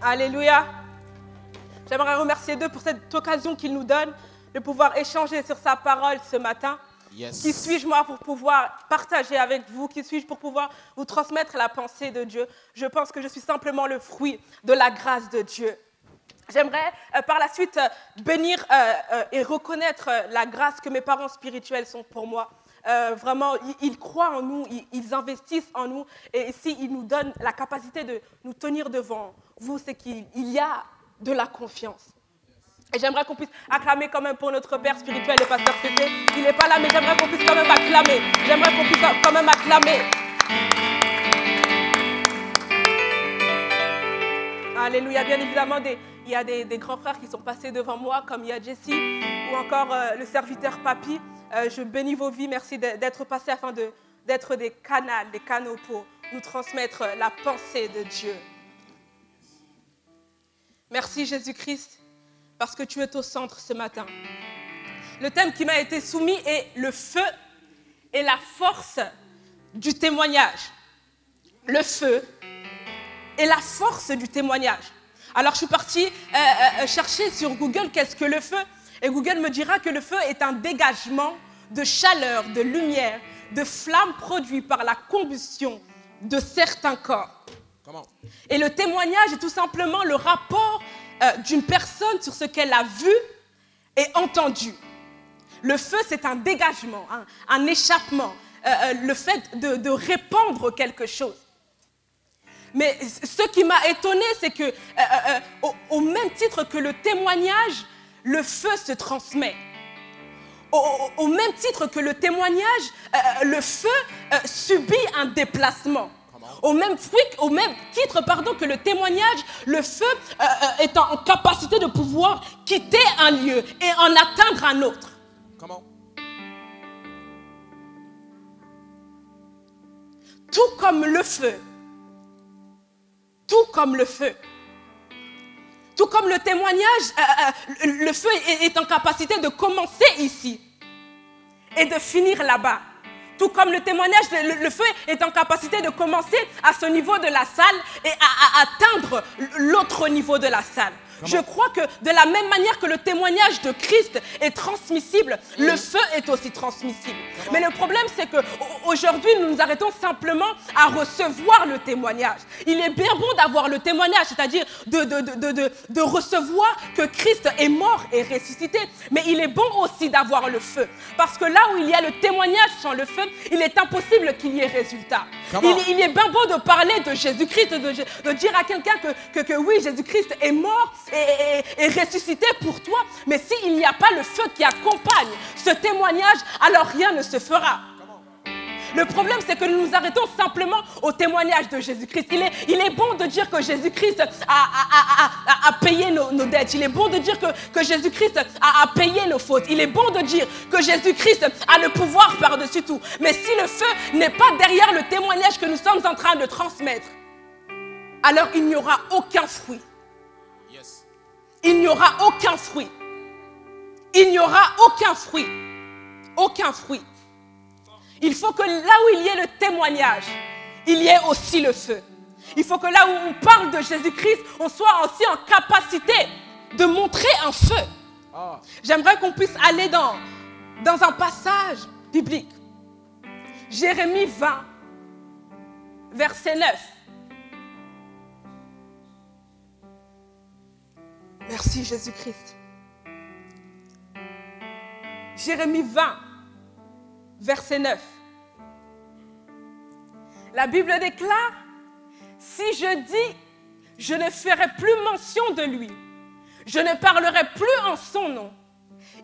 Alléluia. J'aimerais remercier Dieu pour cette occasion qu'il nous donne de pouvoir échanger sur sa parole ce matin. Yes. Qui suis-je moi pour pouvoir partager avec vous? Qui suis-je pour pouvoir vous transmettre la pensée de Dieu? Je pense que je suis simplement le fruit de la grâce de Dieu. J'aimerais par la suite bénir et reconnaître la grâce que mes parents spirituels sont pour moi. Vraiment, ils croient en nous, ils investissent en nous. Et s'ils nous donnent la capacité de nous tenir devant vous, c'est qu'il y a de la confiance. Et j'aimerais qu'on puisse acclamer quand même pour notre Père spirituel, le pasteur Cécile. Il n'est pas là, mais j'aimerais qu'on puisse quand même acclamer. J'aimerais qu'on puisse quand même acclamer. Alléluia. Bien évidemment, il y a des grands frères qui sont passés devant moi, comme il y a Jessie ou encore le serviteur Papy. Je bénis vos vies. Merci d'être passés afin d'être des canaux pour nous transmettre la pensée de Dieu. Merci Jésus-Christ, parce que tu es au centre ce matin. Le thème qui m'a été soumis est le feu et la force du témoignage. Le feu et la force du témoignage. Alors je suis partie chercher sur Google qu'est-ce que le feu. Et Google me dira que le feu est un dégagement de chaleur, de lumière, de flamme produit par la combustion de certains corps. Comment? Et le témoignage est tout simplement le rapport d'une personne sur ce qu'elle a vu et entendu. Le feu, c'est un dégagement, un échappement, le fait de répandre quelque chose. Mais ce qui m'a étonné, c'est que au même titre que le témoignage, le feu se transmet. Au même titre que le témoignage, le feu subit un déplacement. Au même titre que le témoignage, le feu est en capacité de pouvoir quitter un lieu et en atteindre un autre. Comment? Tout comme le feu. Tout comme le feu. Tout comme le témoignage, le feu est en capacité de commencer ici et de finir là-bas. Tout comme le témoignage, le feu est en capacité de commencer à ce niveau de la salle et à atteindre l'autre niveau de la salle. Comment? Je crois que de la même manière que le témoignage de Christ est transmissible, le feu est aussi transmissible. Comment? Mais le problème, c'est qu'aujourd'hui, nous nous arrêtons simplement à recevoir le témoignage. Il est bien bon d'avoir le témoignage, c'est-à-dire de recevoir que Christ est mort et ressuscité. Mais il est bon aussi d'avoir le feu. Parce que là où il y a le témoignage sans le feu, il est impossible qu'il y ait résultat. Il est bien beau de parler de Jésus-Christ, de dire à quelqu'un que oui, Jésus-Christ est mort et ressuscité pour toi. Mais s'il n'y a pas le feu qui accompagne ce témoignage, alors rien ne se fera. Le problème, c'est que nous nous arrêtons simplement au témoignage de Jésus-Christ. Il est bon de dire que Jésus-Christ a payé nos dettes. Il est bon de dire que Jésus-Christ a payé nos fautes. Il est bon de dire que Jésus-Christ a le pouvoir par-dessus tout. Mais si le feu n'est pas derrière le témoignage que nous sommes en train de transmettre, alors il n'y aura aucun fruit. Yes. Il n'y aura aucun fruit. Il n'y aura aucun fruit. Aucun fruit. Il faut que là où il y ait le témoignage, il y ait aussi le feu. Il faut que là où on parle de Jésus-Christ, on soit aussi en capacité de montrer un feu. J'aimerais qu'on puisse aller dans un passage biblique. Jérémie 20, verset 9. Merci Jésus-Christ. Jérémie 20, verset 9. La Bible déclare, si je dis, je ne ferai plus mention de lui, je ne parlerai plus en son nom.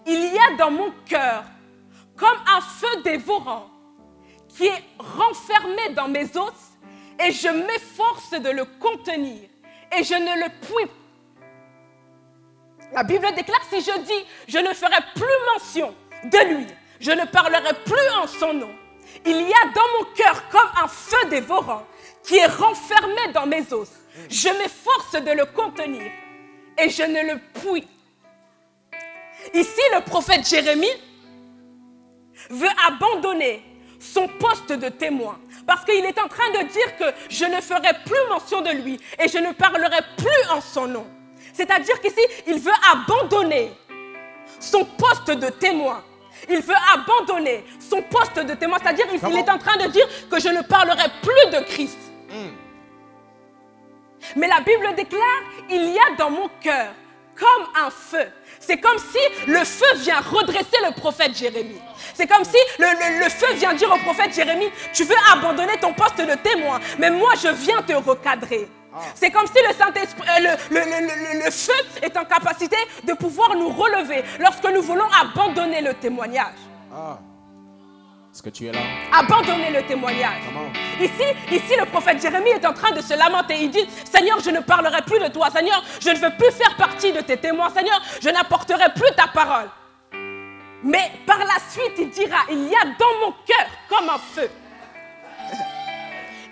Il y a dans mon cœur comme un feu dévorant qui est renfermé dans mes os et je m'efforce de le contenir et je ne le puis. La Bible déclare, si je dis, je ne ferai plus mention de lui, je ne parlerai plus en son nom. Il y a dans mon cœur comme un feu dévorant qui est renfermé dans mes os. Je m'efforce de le contenir et je ne le puis. Ici, le prophète Jérémie veut abandonner son poste de témoin. Parce qu'il est en train de dire que je ne ferai plus mention de lui et je ne parlerai plus en son nom. C'est-à-dire qu'ici, il veut abandonner son poste de témoin. Il veut abandonner son poste de témoin. C'est-à-dire qu'il est en train de dire que je ne parlerai plus de Christ. Mais la Bible déclare, il y a dans mon cœur comme un feu. C'est comme si le feu vient redresser le prophète Jérémie. C'est comme si le feu vient dire au prophète Jérémie, tu veux abandonner ton poste de témoin, mais moi je viens te recadrer. C'est comme si le Saint-Esprit, le feu est en capacité de pouvoir nous relever lorsque nous voulons abandonner le témoignage. Est-ce que tu es là? Abandonner le témoignage. Ici, le prophète Jérémie est en train de se lamenter. Il dit, Seigneur, je ne parlerai plus de toi. Seigneur, je ne veux plus faire partie de tes témoins. Seigneur, je n'apporterai plus ta parole. Mais par la suite, il dira, il y a dans mon cœur comme un feu.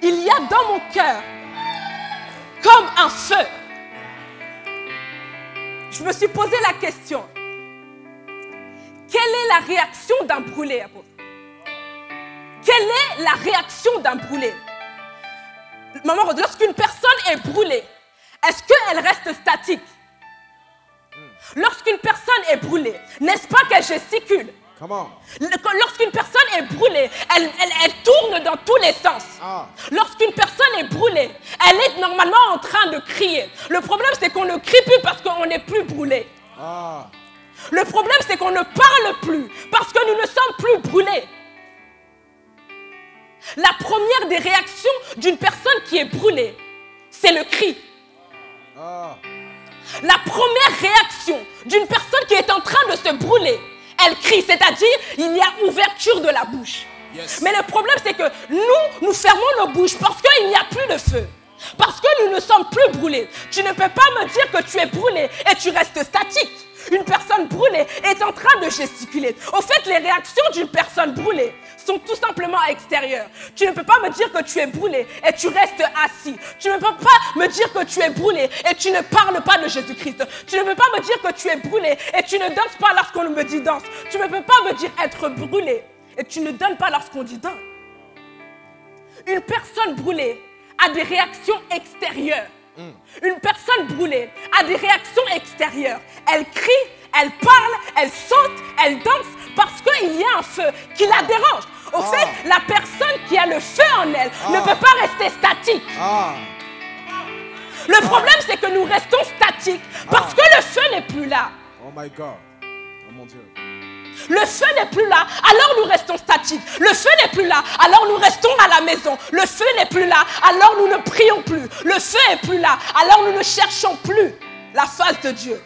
Il y a dans mon cœur comme un feu. Je me suis posé la question. Quelle est la réaction d'un brûlé, apôtre? Quelle est la réaction d'un brûlé? Maman, lorsqu'une personne est brûlée, est-ce qu'elle reste statique? Lorsqu'une personne est brûlée, n'est-ce pas qu'elle gesticule? Lorsqu'une personne est brûlée, elle tourne dans tous les sens. Lorsqu'une personne est brûlée, elle est normalement en train de crier. Le problème, c'est qu'on ne crie plus parce qu'on n'est plus brûlé. Le problème, c'est qu'on ne parle plus parce que nous ne sommes plus brûlés. La première des réactions d'une personne qui est brûlée, c'est le cri. La première réaction d'une personne qui est en train de se brûler, elle crie, c'est-à-dire il y a ouverture de la bouche. Mais le problème, c'est que nous fermons nos bouches parce qu'il n'y a plus de feu. Parce que nous ne sommes plus brûlés. Tu ne peux pas me dire que tu es brûlé et tu restes statique. Une personne brûlée est en train de gesticuler. Au fait, les réactions d'une personne brûlée sont tout simplement extérieures. Tu ne peux pas me dire que tu es brûlé et tu restes assis. Tu ne peux pas me dire que tu es brûlé et tu ne parles pas de Jésus-Christ. Tu ne peux pas me dire que tu es brûlé et tu ne danses pas lorsqu'on me dit danse. Tu ne peux pas me dire être brûlé et tu ne donnes pas lorsqu'on dit donne. Une personne brûlée a des réactions extérieures. Une personne brûlée a des réactions extérieures. Elle crie, elle parle, elle saute, elle danse parce qu'il y a un feu qui la dérange. Au fait, la personne qui a le feu en elle ne peut pas rester statique. Le problème, c'est que nous restons statiques parce que le feu n'est plus là. Oh my God. Oh mon Dieu. Le feu n'est plus là, alors nous restons statiques. Le feu n'est plus là, alors nous restons à la maison. Le feu n'est plus là, alors nous ne prions plus. Le feu n'est plus là, alors nous ne cherchons plus la face de Dieu.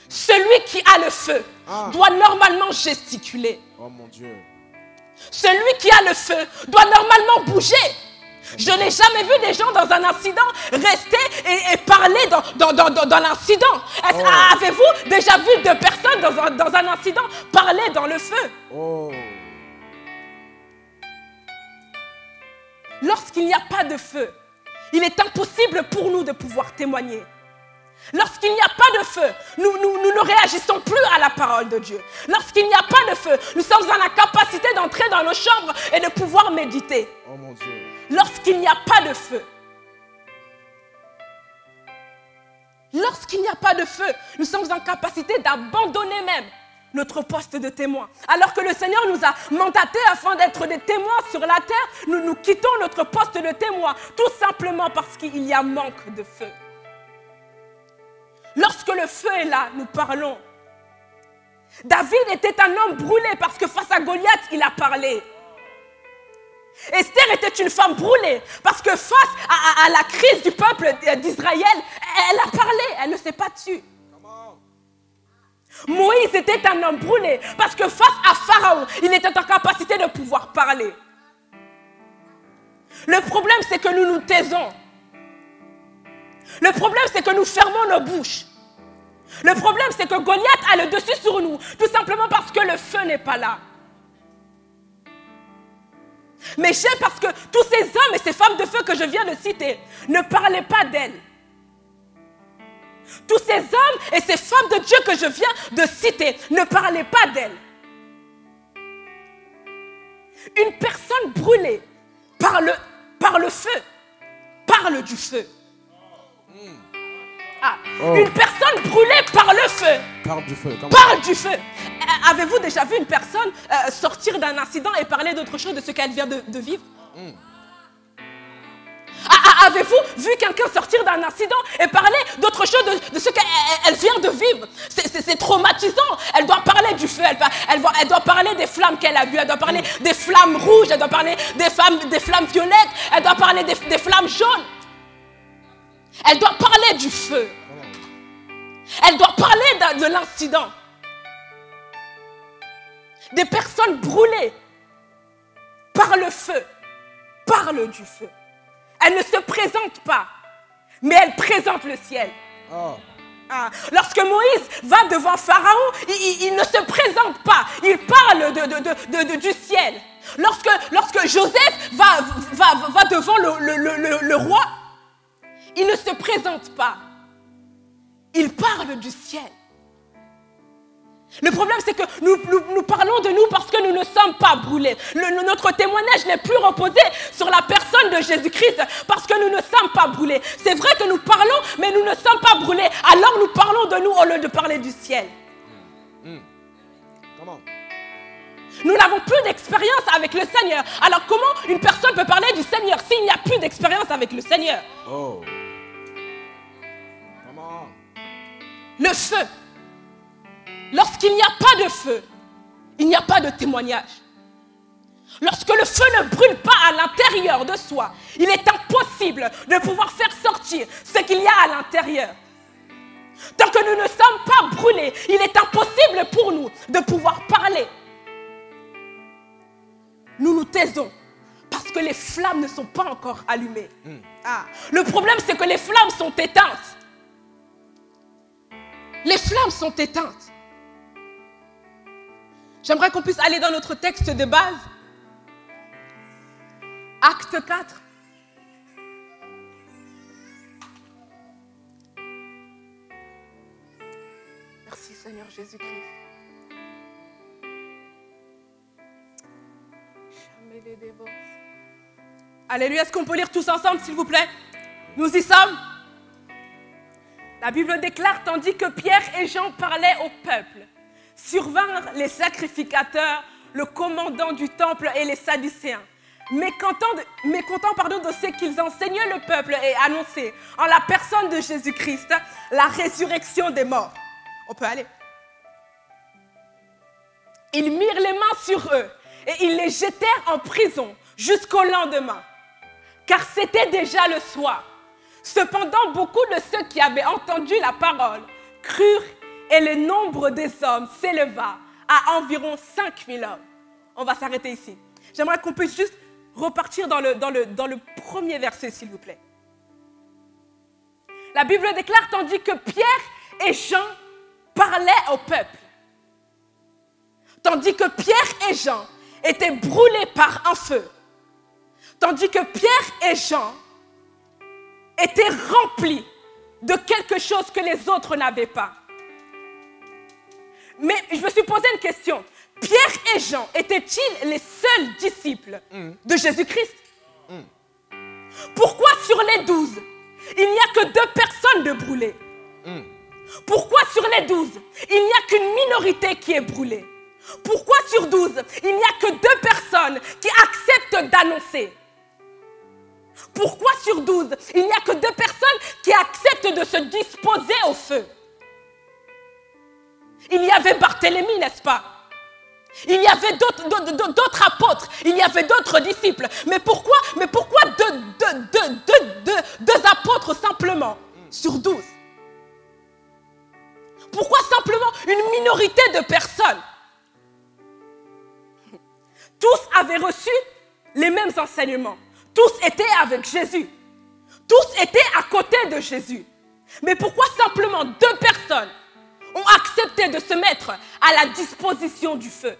Celui qui a le feu doit normalement gesticuler. Oh mon Dieu. Celui qui a le feu doit normalement bouger. Je n'ai jamais vu des gens dans un incident rester et parler dans l'incident. Avez-vous déjà vu deux personnes dans un incident parler dans le feu? Lorsqu'il n'y a pas de feu, il est impossible pour nous de pouvoir témoigner. Lorsqu'il n'y a pas de feu, nous ne réagissons plus à la parole de Dieu. Lorsqu'il n'y a pas de feu, nous sommes dans la capacité d'entrer dans nos chambres et de pouvoir méditer. Oh mon Dieu. Lorsqu'il n'y a pas de feu, nous sommes en capacité d'abandonner même notre poste de témoin. Alors que le Seigneur nous a mandatés afin d'être des témoins sur la terre, nous quittons notre poste de témoin tout simplement parce qu'il y a manque de feu. Lorsque le feu est là, nous parlons. David était un homme brûlé parce que face à Goliath, il a parlé. Esther était une femme brûlée parce que face à la crise du peuple d'Israël, elle a parlé, elle ne s'est pas tue. Moïse était un homme brûlé parce que face à Pharaon, il était en capacité de pouvoir parler. Le problème, c'est que nous nous taisons. Le problème, c'est que nous fermons nos bouches. Le problème, c'est que Goliath a le dessus sur nous, tout simplement parce que le feu n'est pas là. Mais j'aime parce que tous ces hommes et ces femmes de feu que je viens de citer ne parlaient pas d'elles. Tous ces hommes et ces femmes de Dieu que je viens de citer ne parlaient pas d'elles. Une personne brûlée par le feu parle du feu. Ah, une personne brûlée par le feu parle du feu. Avez-vous déjà vu une personne sortir d'un incident et parler d'autre chose de ce qu'elle vient de vivre? Avez-vous vu quelqu'un sortir d'un incident et parler d'autre chose de ce qu'elle vient de vivre? C'est traumatisant. Elle doit parler du feu, elle doit parler des flammes qu'elle a vues, elle doit parler des flammes rouges, elle doit parler des flammes violettes, elle doit parler des flammes jaunes. Elle doit parler du feu. Elle doit parler de l'incident. Des personnes brûlées par le feu parlent du feu. Elle ne se présente pas, mais elle présente le ciel. Lorsque Moïse va devant Pharaon, il ne se présente pas, il parle du ciel. Lorsque Joseph va devant le roi, il ne se présente pas, il parle du ciel. Le problème, c'est que nous parlons de nous parce que nous ne sommes pas brûlés. Notre témoignage n'est plus reposé sur la personne de Jésus-Christ parce que nous ne sommes pas brûlés. C'est vrai que nous parlons, mais nous ne sommes pas brûlés. Alors nous parlons de nous au lieu de parler du ciel. Nous n'avons plus d'expérience avec le Seigneur. Alors comment une personne peut parler du Seigneur s'il n'y a plus d'expérience avec le Seigneur? Le feu. Lorsqu'il n'y a pas de feu, il n'y a pas de témoignage. Lorsque le feu ne brûle pas à l'intérieur de soi, il est impossible de pouvoir faire sortir ce qu'il y a à l'intérieur. Tant que nous ne sommes pas brûlés, il est impossible pour nous de pouvoir parler. Nous nous taisons parce que les flammes ne sont pas encore allumées. Le problème, c'est que les flammes sont éteintes. Les flammes sont éteintes. J'aimerais qu'on puisse aller dans notre texte de base. Acte 4. Merci Seigneur Jésus-Christ. Alléluia, est-ce qu'on peut lire tous ensemble s'il vous plaît? Nous y sommes. La Bible déclare, tandis que Pierre et Jean parlaient au peuple, survinrent les sacrificateurs, le commandant du temple et les Sadducéens, mécontents de ce qu'ils enseignaient le peuple et annonçaient en la personne de Jésus-Christ la résurrection des morts. On peut aller. Ils mirent les mains sur eux et ils les jetèrent en prison jusqu'au lendemain, car c'était déjà le soir. Cependant, beaucoup de ceux qui avaient entendu la parole crurent et le nombre des hommes s'éleva à environ 5000 hommes. On va s'arrêter ici. J'aimerais qu'on puisse juste repartir dans le premier verset, s'il vous plaît. La Bible déclare, tandis que Pierre et Jean parlaient au peuple. Tandis que Pierre et Jean étaient brûlés par un feu. Tandis que Pierre et Jean étaient remplis de quelque chose que les autres n'avaient pas. Mais je me suis posé une question. Pierre et Jean étaient-ils les seuls disciples de Jésus-Christ? Pourquoi sur les 12, il n'y a que 2 personnes de brûlées? Pourquoi sur les 12, il n'y a qu'une minorité qui est brûlée? Pourquoi sur 12, il n'y a que 2 personnes qui acceptent d'annoncer? Pourquoi sur 12, il n'y a que 2 personnes qui acceptent de se disposer au feu? Il y avait Barthélemy, n'est-ce pas? Il y avait d'autres apôtres, il y avait d'autres disciples. Mais pourquoi deux apôtres simplement sur 12? Pourquoi simplement une minorité de personnes? Tous avaient reçu les mêmes enseignements. Tous étaient avec Jésus. Tous étaient à côté de Jésus. Mais pourquoi simplement 2 personnes ont accepté de se mettre à la disposition du feu?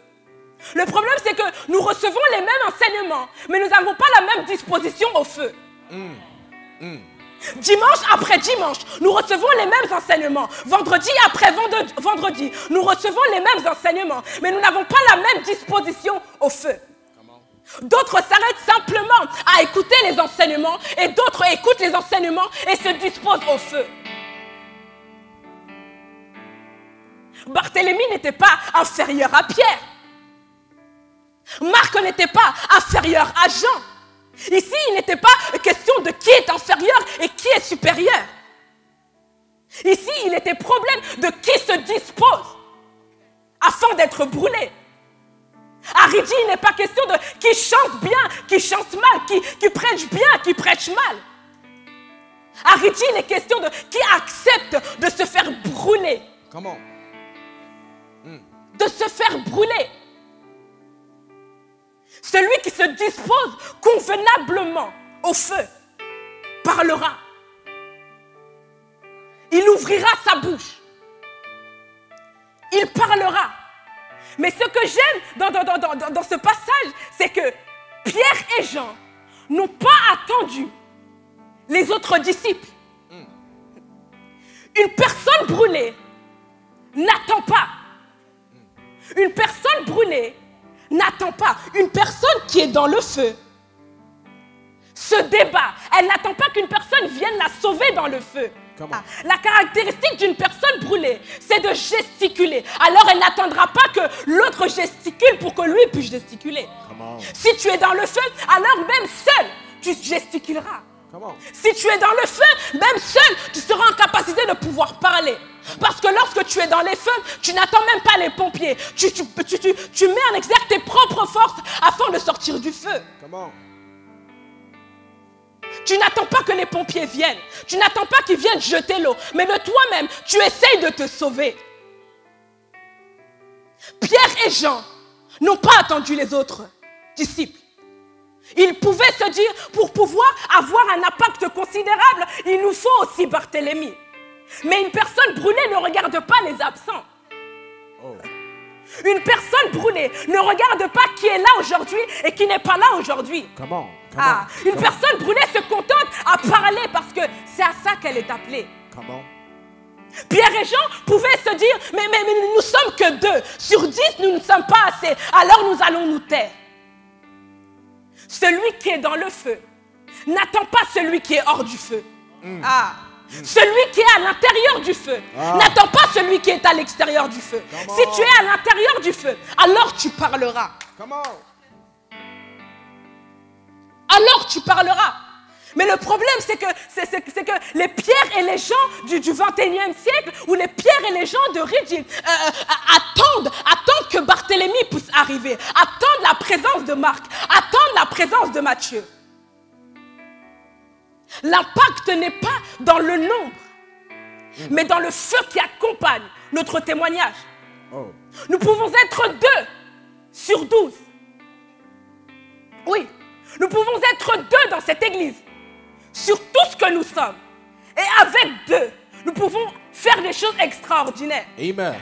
Le problème, c'est que nous recevons les mêmes enseignements, mais nous n'avons pas la même disposition au feu. Dimanche après dimanche, nous recevons les mêmes enseignements. Vendredi après vendredi, nous recevons les mêmes enseignements, mais nous n'avons pas la même disposition au feu. D'autres s'arrêtent simplement à écouter les enseignements et d'autres écoutent les enseignements et se disposent au feu. Barthélemy n'était pas inférieur à Pierre. Marc n'était pas inférieur à Jean. Ici, il n'était pas question de qui est inférieur et qui est supérieur. Ici, il était problème de qui se dispose afin d'être brûlé. À Rigi, il n'est pas question de qui chante bien, qui chante mal, qui prêche bien, qui prêche mal. À Rigi, il est question de qui accepte de se faire brûler. Comment? De se faire brûler. Celui qui se dispose convenablement au feu parlera. Il ouvrira sa bouche. Il parlera. Mais ce que j'aime dans ce passage, c'est que Pierre et Jean n'ont pas attendu les autres disciples. Une personne brûlée n'attend pas. Une personne brûlée n'attend pas. Une personne qui est dans le feu se débat. Elle n'attend pas qu'une personne vienne la sauver dans le feu. La caractéristique d'une personne brûlée, c'est de gesticuler. Alors elle n'attendra pas que l'autre gesticule pour que lui puisse gesticuler. Si tu es dans le feu, alors même seul, tu gesticuleras. Si tu es dans le feu, même seul, tu seras en capacité de pouvoir parler. Parce que lorsque tu es dans les feux, tu n'attends même pas les pompiers. Tu mets en exergue tes propres forces afin de sortir du feu. Tu n'attends pas que les pompiers viennent. Tu n'attends pas qu'ils viennent jeter l'eau. Mais de toi-même, tu essayes de te sauver. Pierre et Jean n'ont pas attendu les autres disciples. Ils pouvaient se dire, pour pouvoir avoir un impact considérable, il nous faut aussi Barthélemy. Mais une personne brûlée ne regarde pas les absents. Une personne brûlée ne regarde pas qui est là aujourd'hui et qui n'est pas là aujourd'hui. Une personne brûlée se contente à parler parce que c'est à ça qu'elle est appelée. Pierre et Jean pouvaient se dire, mais nous ne sommes que 2. Sur 10, nous ne sommes pas assez. Alors nous allons nous taire. Celui qui est dans le feu n'attend pas celui qui est hors du feu. Celui qui est à l'intérieur du feu n'attend pas celui qui est à l'extérieur du feu. Si tu es à l'intérieur du feu, alors tu parleras. Alors tu parleras. Mais le problème, c'est que les Pierre et les gens du 21e siècle, ou les Pierre et les gens de Rigi, attendent que Barthélemy puisse arriver, attendent la présence de Marc, attendent la présence de Matthieu. L'impact n'est pas dans le nombre, mais dans le feu qui accompagne notre témoignage. Nous pouvons être 2 sur 12. Oui, nous pouvons être 2 dans cette église, sur tout ce que nous sommes. Et avec 2, nous pouvons faire des choses extraordinaires. Amen.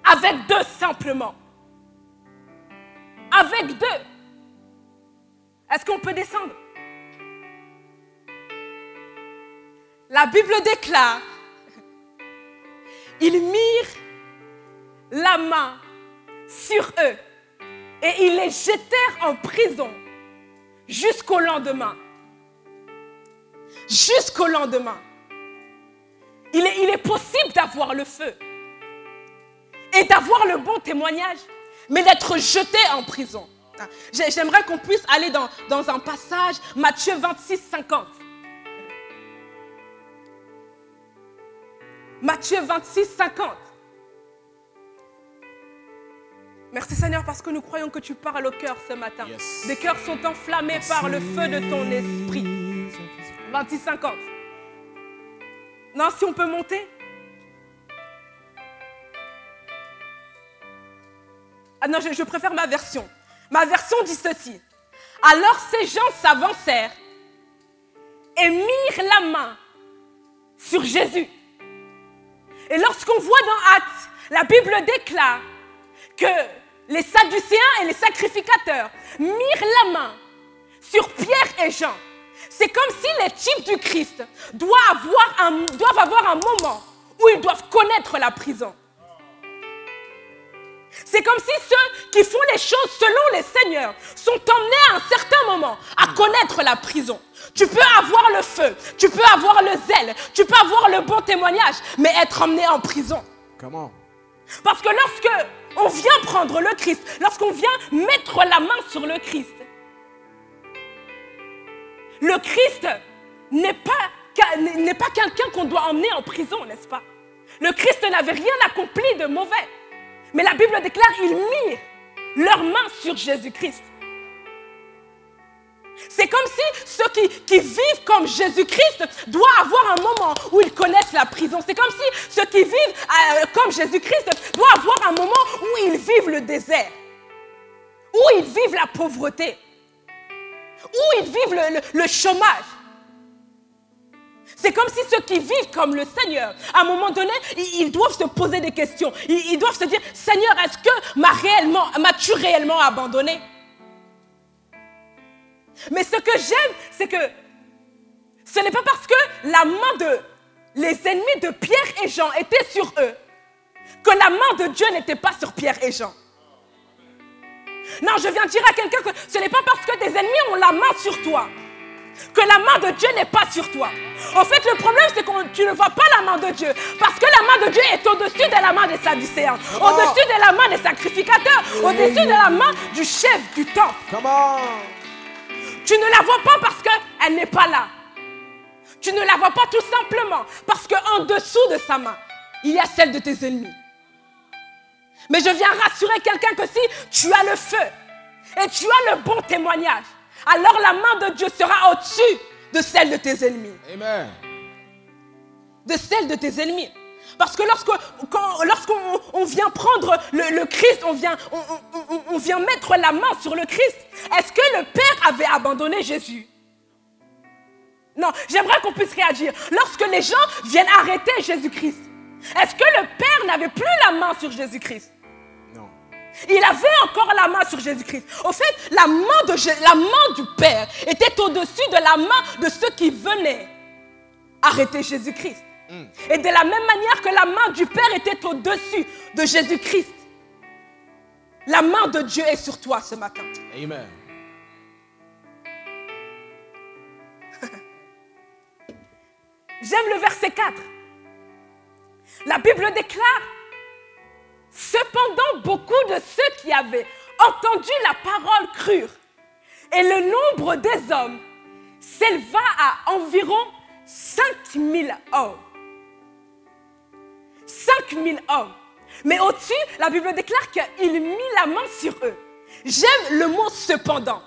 Avec 2 simplement. Avec 2. Est-ce qu'on peut descendre? La Bible déclare, ils mirent la main sur eux et ils les jetèrent en prison jusqu'au lendemain. Jusqu'au lendemain. Il est possible d'avoir le feu et d'avoir le bon témoignage, mais d'être jeté en prison. J'aimerais qu'on puisse aller dans un passage, Matthieu 26, 50. Matthieu 26, 50. Merci Seigneur parce que nous croyons que tu parles au cœur ce matin. Les cœurs sont enflammés par le feu de ton esprit. 26, 50. Non, si on peut monter. Ah non, je préfère ma version. Ma version dit ceci. Alors ces gens s'avancèrent et mirent la main sur Jésus. Et lorsqu'on voit dans Actes, la Bible déclare que les Sadducéens et les sacrificateurs mirent la main sur Pierre et Jean. C'est comme si les types du Christ doivent avoir un moment où ils doivent connaître la prison. C'est comme si ceux qui font les choses selon les seigneurs sont emmenés à un certain moment à connaître la prison. Tu peux avoir le feu, tu peux avoir le zèle, tu peux avoir le bon témoignage, mais être emmené en prison. Comment? Parce que lorsque on vient prendre le Christ, lorsqu'on vient mettre la main sur le Christ n'est pas quelqu'un qu'on doit emmener en prison, n'est-ce pas? Le Christ n'avait rien accompli de mauvais. Mais la Bible déclare, ils mirent leurs mains sur Jésus-Christ. C'est comme si ceux qui vivent comme Jésus-Christ doivent avoir un moment où ils connaissent la prison. C'est comme si ceux qui vivent comme Jésus-Christ doivent avoir un moment où ils vivent le désert, où ils vivent la pauvreté, où ils vivent le chômage. C'est comme si ceux qui vivent comme le Seigneur, à un moment donné, ils doivent se poser des questions. Ils doivent se dire, Seigneur, est-ce que m'as-tu réellement abandonné? Mais ce que j'aime, c'est que ce n'est pas parce que les ennemis de Pierre et Jean étaient sur eux que la main de Dieu n'était pas sur Pierre et Jean. Non, je viens dire à quelqu'un que ce n'est pas parce que tes ennemis ont la main sur toi que la main de Dieu n'est pas sur toi. En fait, le problème, c'est que tu ne vois pas la main de Dieu. Parce que la main de Dieu est au-dessus de la main des Sadducéens, au-dessus de la main des sacrificateurs, au-dessus de la main du chef du temple. Tu ne la vois pas parce qu'elle n'est pas là. Tu ne la vois pas tout simplement parce qu'en dessous de sa main, il y a celle de tes ennemis. Mais je viens rassurer quelqu'un que si tu as le feu et tu as le bon témoignage, alors la main de Dieu sera au-dessus de celle de tes ennemis. Amen. De celle de tes ennemis. Parce que lorsqu'on vient prendre le Christ, on vient mettre la main sur le Christ, est-ce que le Père avait abandonné Jésus? Non, j'aimerais qu'on puisse réagir. Lorsque les gens viennent arrêter Jésus-Christ, est-ce que le Père n'avait plus la main sur Jésus-Christ? Non. Il avait encore la main sur Jésus-Christ. Au fait, la main du Père était au-dessus de la main de ceux qui venaient arrêter Jésus-Christ. Et de la même manière que la main du Père était au-dessus de Jésus-Christ, la main de Dieu est sur toi ce matin. Amen. J'aime le verset 4. La Bible déclare, cependant beaucoup de ceux qui avaient entendu la parole crurent, et le nombre des hommes s'éleva à environ 5000 hommes. 5000 hommes. Mais au-dessus, la Bible déclare qu'il mit la main sur eux. J'aime le mot cependant.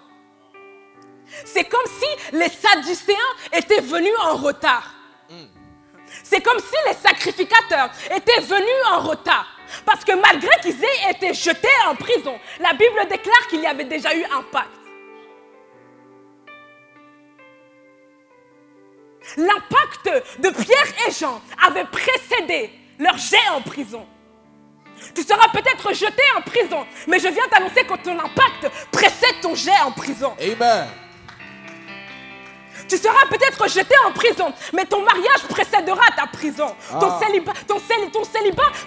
C'est comme si les Sadducéens étaient venus en retard. C'est comme si les sacrificateurs étaient venus en retard. Parce que malgré qu'ils aient été jetés en prison, la Bible déclare qu'il y avait déjà eu un pacte. L'impact de Pierre et Jean avait précédé leur jet en prison. Tu seras peut-être jeté en prison, mais je viens t'annoncer que ton impact précède ton jet en prison. Amen. Tu seras peut-être jeté en prison, mais ton mariage précédera ta prison. Ton célibat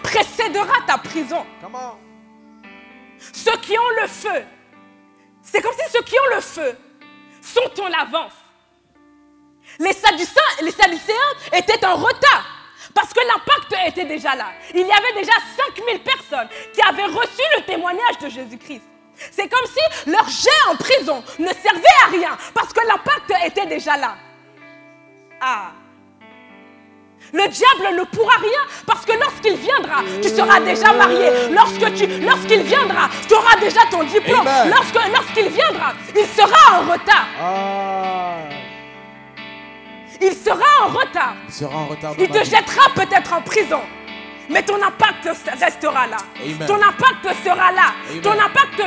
précédera ta prison. Comment? Ceux qui ont le feu, c'est comme si ceux qui ont le feu sont en avance. Les Sadducéens étaient en retard parce que l'impact était déjà là. Il y avait déjà 5000 personnes qui avaient reçu le témoignage de Jésus-Christ. C'est comme si leur jet en prison ne servait à rien parce que l'impact était déjà là. Le diable ne pourra rien parce que lorsqu'il viendra, tu seras déjà marié. Lorsqu'il viendra, tu auras déjà ton diplôme. Lorsqu'il viendra, il sera en retard. Il sera en retard. Il te jettera peut-être en prison. Mais ton impact restera là. Amen. Ton impact sera là. Amen. Ton impact,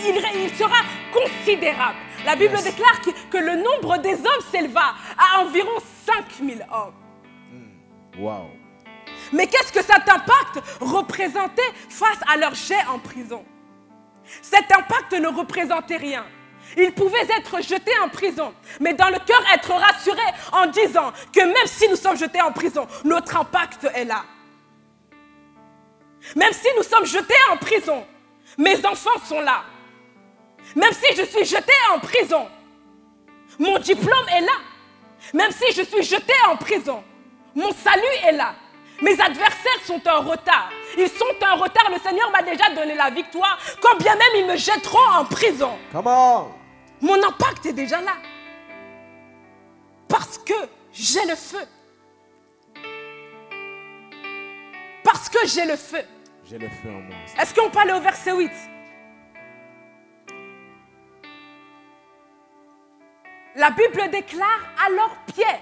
il sera considérable. La Bible déclare que le nombre des hommes s'éleva à environ 5000 hommes. Wow. Mais qu'est-ce que cet impact représentait face à leur jet en prison? Cet impact ne représentait rien. Ils pouvaient être jetés en prison, mais dans le cœur être rassurés en disant que même si nous sommes jetés en prison, notre impact est là. Même si nous sommes jetés en prison, mes enfants sont là. Même si je suis jeté en prison, mon diplôme est là. Même si je suis jeté en prison, mon salut est là. Mes adversaires sont en retard. Ils sont en retard. Le Seigneur m'a déjà donné la victoire. Quand bien même ils me jetteront en prison. Come on. Mon impact est déjà là. Parce que j'ai le feu. Parce que j'ai le feu. J'ai le feu en moi. Est-ce qu'on peut aller au verset 8? La Bible déclare, alors Pierre,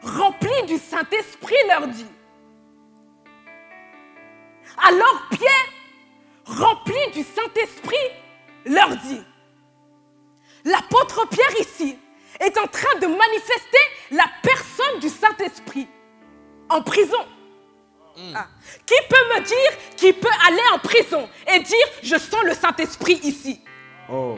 rempli du Saint-Esprit, leur dit. Alors Pierre, rempli du Saint-Esprit, leur dit. L'apôtre Pierre ici est en train de manifester la personne du Saint-Esprit en prison. Ah. Qui peut me dire qu'il peut aller en prison et dire je sens le Saint-Esprit ici? Oh.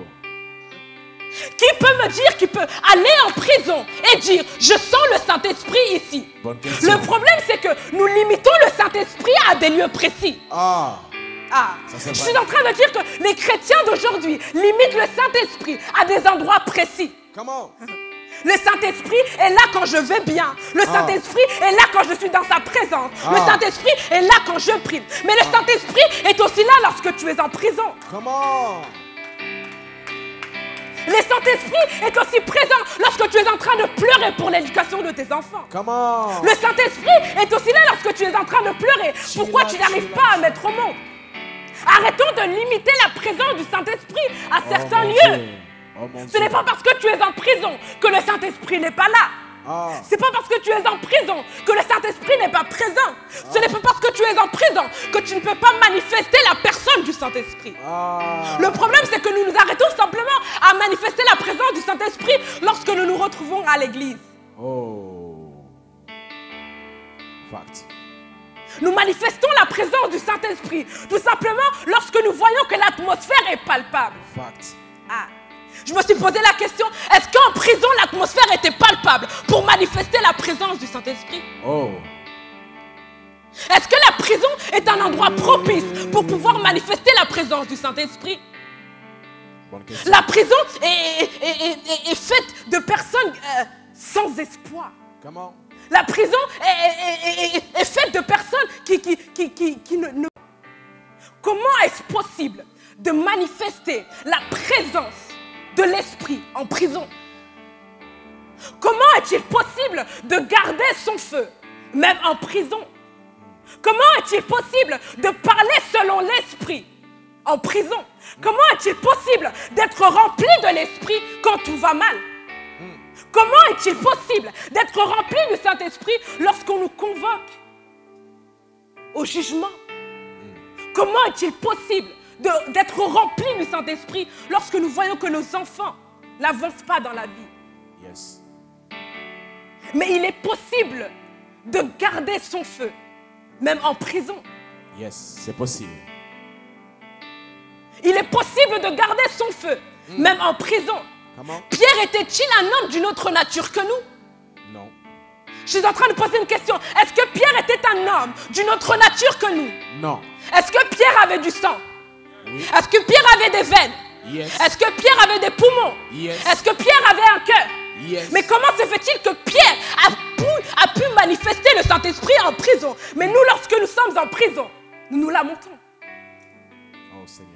Qui peut me dire qu'il peut aller en prison et dire je sens le Saint-Esprit ici? Bonne question. Le problème c'est que nous limitons le Saint-Esprit à des lieux précis. Ah. Je suis en train de dire que les chrétiens d'aujourd'hui limitent le Saint-Esprit à des endroits précis. Comment? Le Saint-Esprit est là quand je vais bien. Le Saint-Esprit est là quand je suis dans sa présence. Le Saint-Esprit est là quand je prie. Mais le Saint-Esprit est aussi là lorsque tu es en prison. Comment? Le Saint-Esprit est aussi présent lorsque tu es en train de pleurer pour l'éducation de tes enfants. Comment? Le Saint-Esprit est aussi là lorsque tu es en train de pleurer. Pourquoi tu n'arrives pas à mettre au monde? Arrêtons de limiter la présence du Saint-Esprit à certains lieux. Ce n'est pas parce que tu es en prison que le Saint-Esprit n'est pas là. Ce n'est pas parce que tu es en prison que le Saint-Esprit n'est pas présent. Ce n'est pas parce que tu es en prison que tu ne peux pas manifester la personne du Saint-Esprit. Le problème, c'est que nous nous arrêtons simplement à manifester la présence du Saint-Esprit lorsque nous nous retrouvons à l'église. Oh. Fact. Nous manifestons la présence du Saint-Esprit tout simplement lorsque nous voyons que l'atmosphère est palpable. Fact. Je me suis posé la question, est-ce qu'en prison l'atmosphère était palpable pour manifester la présence du Saint-Esprit? Oh. Est-ce que la prison est un endroit propice pour pouvoir manifester la présence du Saint-Esprit? Bonne question. La prison est faite de personnes sans espoir. Comment? La prison est faite de personnes qui ne... Comment est-ce possible de manifester la présence de l'esprit en prison? Comment est-il possible de garder son feu, même en prison? Comment est-il possible de parler selon l'esprit en prison? Comment est-il possible d'être rempli de l'esprit quand tout va mal? Comment est-il possible d'être rempli du Saint-Esprit lorsqu'on nous convoque au jugement? Comment est-il possible d'être rempli du Saint-Esprit lorsque nous voyons que nos enfants n'avancent pas dans la vie? Yes. Mais il est possible de garder son feu, même en prison. Yes, c'est possible. Il est possible de garder son feu, même en prison. Comment? Pierre était-il un homme d'une autre nature que nous? Non. Je suis en train de poser une question. Est-ce que Pierre était un homme d'une autre nature que nous? Non. Est-ce que Pierre avait du sang? Oui. Est-ce que Pierre avait des veines? Yes. Est-ce que Pierre avait des poumons? Yes. Est-ce que Pierre avait un cœur? Yes. Mais comment se fait-il que Pierre a pu manifester le Saint-Esprit en prison? Mais nous, lorsque nous sommes en prison, nous nous lamentons. Oh Seigneur.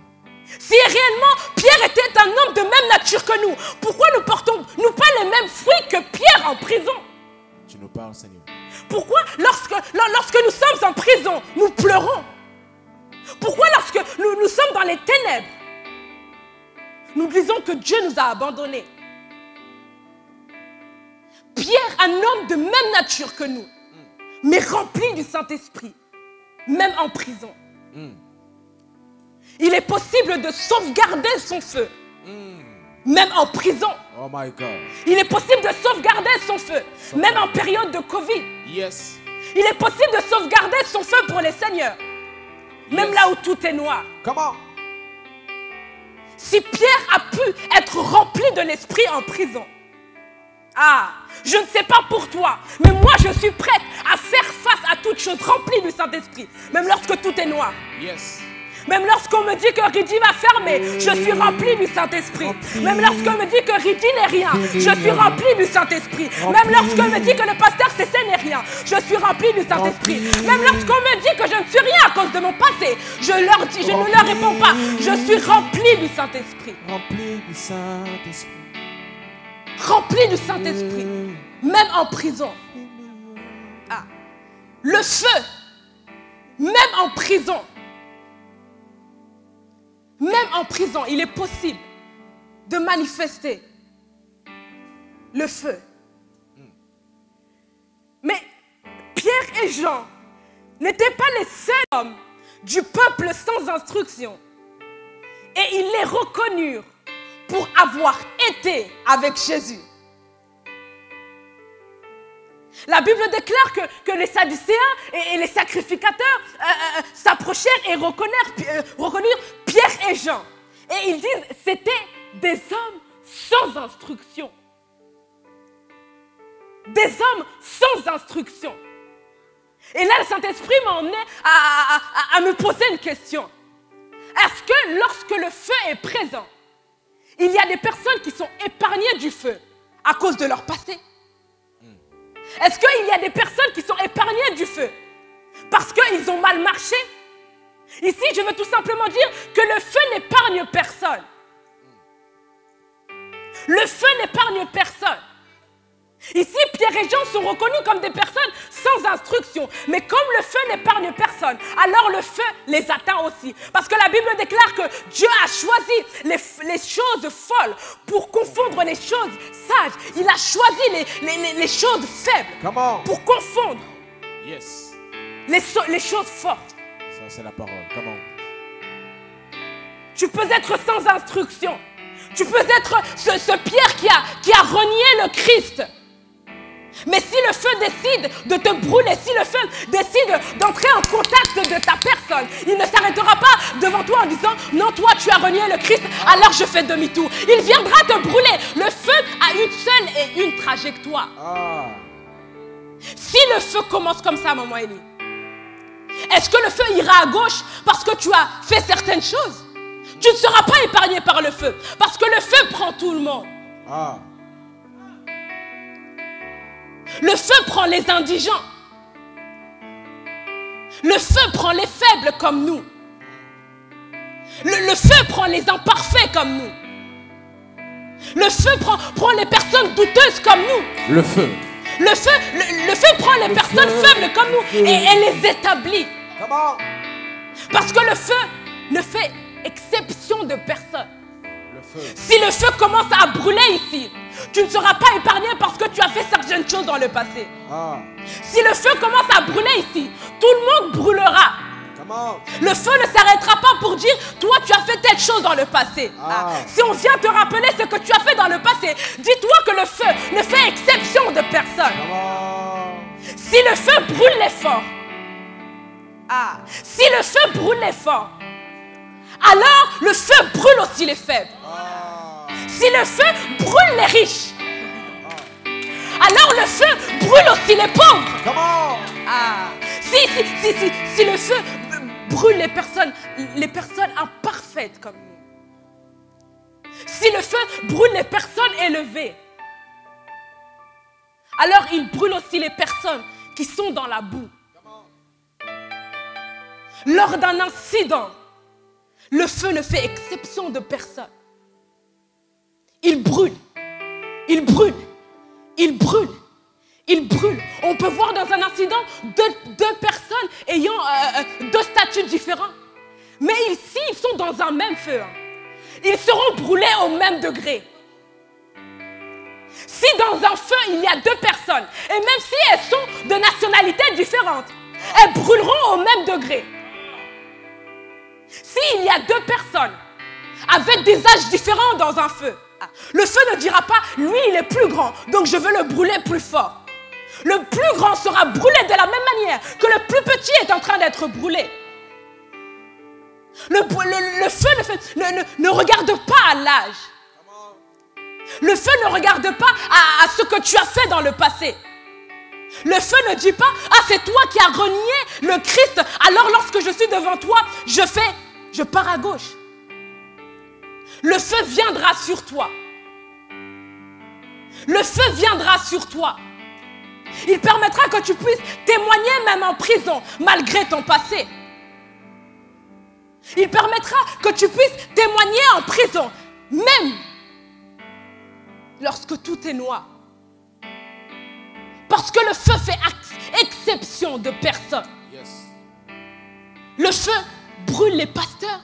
Si réellement Pierre était un homme de même nature que nous, pourquoi ne portons-nous pas les mêmes fruits que Pierre en prison? Tu nous parles, Seigneur. Pourquoi lorsque nous sommes en prison, nous pleurons? Pourquoi lorsque nous sommes dans les ténèbres, nous disons que Dieu nous a abandonnés? Pierre, un homme de même nature que nous, mais rempli du Saint-Esprit, même en prison. Il est possible de sauvegarder son feu, même en prison. Oh my God. Il est possible de sauvegarder son feu, même en période de Covid. Yes. Il est possible de sauvegarder son feu pour les seigneurs, même là où tout est noir. Comment? Si Pierre a pu être rempli de l'esprit en prison, Ah, je ne sais pas pour toi, mais moi je suis prête à faire face à toute chose remplie du Saint-Esprit. Même lorsque tout est noir. Yes. Même lorsqu'on me dit que Ridi va fermer, je suis rempli du Saint-Esprit. Même lorsqu'on me dit que Ridi n'est rien, je suis rempli du Saint-Esprit. Même lorsqu'on me dit que le pasteur Cessé n'est rien, je suis rempli du Saint-Esprit. Même lorsqu'on me dit que je ne suis rien à cause de mon passé, je ne leur réponds pas, je suis rempli du Saint-Esprit. Rempli du Saint-Esprit. Rempli du Saint-Esprit. Même en prison. Ah. Le feu. Même en prison. Même en prison, il est possible de manifester le feu. Mais Pierre et Jean n'étaient pas les seuls hommes du peuple sans instruction. Et ils les reconnurent pour avoir été avec Jésus. La Bible déclare que les Sadducéens et les sacrificateurs s'approchèrent et reconnurent Pierre et Jean. Et ils disent, c'était des hommes sans instruction. Des hommes sans instruction. Et là, le Saint-Esprit m'a emmené à me poser une question. Est-ce que lorsque le feu est présent, il y a des personnes qui sont épargnées du feu à cause de leur passé? Est-ce qu'il y a des personnes qui sont épargnées du feu parce qu'ils ont mal marché? Ici, je veux tout simplement dire que le feu n'épargne personne. Le feu n'épargne personne. Ici, Pierre et Jean sont reconnus comme des personnes sans instruction. Mais comme le feu n'épargne personne, alors le feu les atteint aussi. Parce que la Bible déclare que Dieu a choisi les choses folles pour confondre les choses sages. Il a choisi les choses faibles pour confondre les choses fortes. Ça, c'est la parole. Comment? Tu peux être sans instruction. Tu peux être ce Pierre qui a renié le Christ. Mais si le feu décide de te brûler, si le feu décide d'entrer en contact de ta personne, il ne s'arrêtera pas devant toi en disant « Non, toi, tu as renié le Christ, alors je fais demi-tour. » Il viendra te brûler. Le feu a une seule et une trajectoire. Si le feu commence comme ça, maman Élie, est-ce que le feu ira à gauche parce que tu as fait certaines choses? Tu ne seras pas épargné par le feu parce que le feu prend tout le monde. Le feu prend les indigents. Le feu prend les faibles comme nous. Le feu prend les imparfaits comme nous. Le feu prend les personnes douteuses comme nous. Le feu. Le feu prend les personnes faibles comme nous et les établit. Parce que le feu ne fait exception de personne. Si le feu commence à brûler ici, tu ne seras pas épargné parce que tu as fait certaines choses dans le passé. Si le feu commence à brûler ici, tout le monde brûlera. Le feu ne s'arrêtera pas pour dire toi tu as fait telle chose dans le passé. Si on vient te rappeler ce que tu as fait dans le passé, dis-toi que le feu ne fait exception de personne. Si le feu brûle les forts, si le feu brûle les forts, alors le feu brûle aussi les faibles. Si le feu brûle les riches, alors le feu brûle aussi les pauvres. Si le feu brûle les personnes imparfaites comme nous, si le feu brûle les personnes élevées, alors il brûle aussi les personnes qui sont dans la boue. Lors d'un incident, le feu ne fait exception de personne. Il brûle, il brûle, il brûle, il brûle. On peut voir dans un incident deux personnes ayant deux statuts différents. Mais ici, ils sont dans un même feu. Ils seront brûlés au même degré. Si dans un feu, il y a deux personnes, et même si elles sont de nationalités différentes, elles brûleront au même degré. S'il y a deux personnes avec des âges différents dans un feu, le feu ne dira pas, lui il est plus grand, donc je veux le brûler plus fort. Le plus grand sera brûlé de la même manière que le plus petit est en train d'être brûlé. Le feu ne regarde pas à l'âge. Le feu ne regarde pas à ce que tu as fait dans le passé. Le feu ne dit pas, ah c'est toi qui as renié le Christ, alors lorsque je suis devant toi, je pars à gauche. Le feu viendra sur toi. Le feu viendra sur toi. Il permettra que tu puisses témoigner même en prison, malgré ton passé. Il permettra que tu puisses témoigner en prison, même lorsque tout est noir. Parce que le feu fait exception de personne. Yes. Le feu brûle les pasteurs.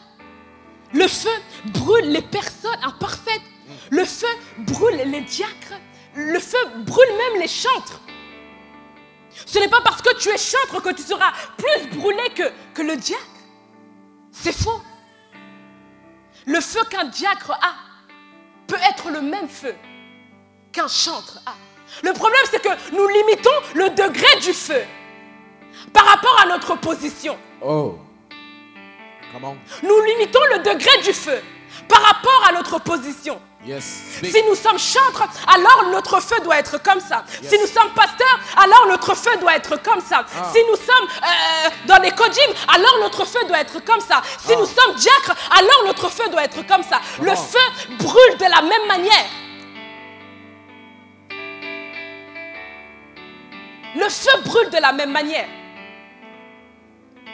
Le feu brûle les personnes imparfaites. Le feu brûle les diacres. Le feu brûle même les chantres. Ce n'est pas parce que tu es chantre que tu seras plus brûlé que le diacre. C'est faux. Le feu qu'un diacre a peut être le même feu qu'un chantre a. Le problème, c'est que nous limitons le degré du feu par rapport à notre position. Oh. Comment? Nous limitons le degré du feu par rapport à notre position. Yes. Si nous sommes chantres, alors notre feu doit être comme ça. Yes. Si nous sommes pasteurs, alors notre feu doit être comme ça. Si nous sommes dans les codymes, alors notre feu doit être comme ça. Si nous sommes diacres, alors notre feu doit être comme ça. Le feu brûle de la même manière. Le feu brûle de la même manière.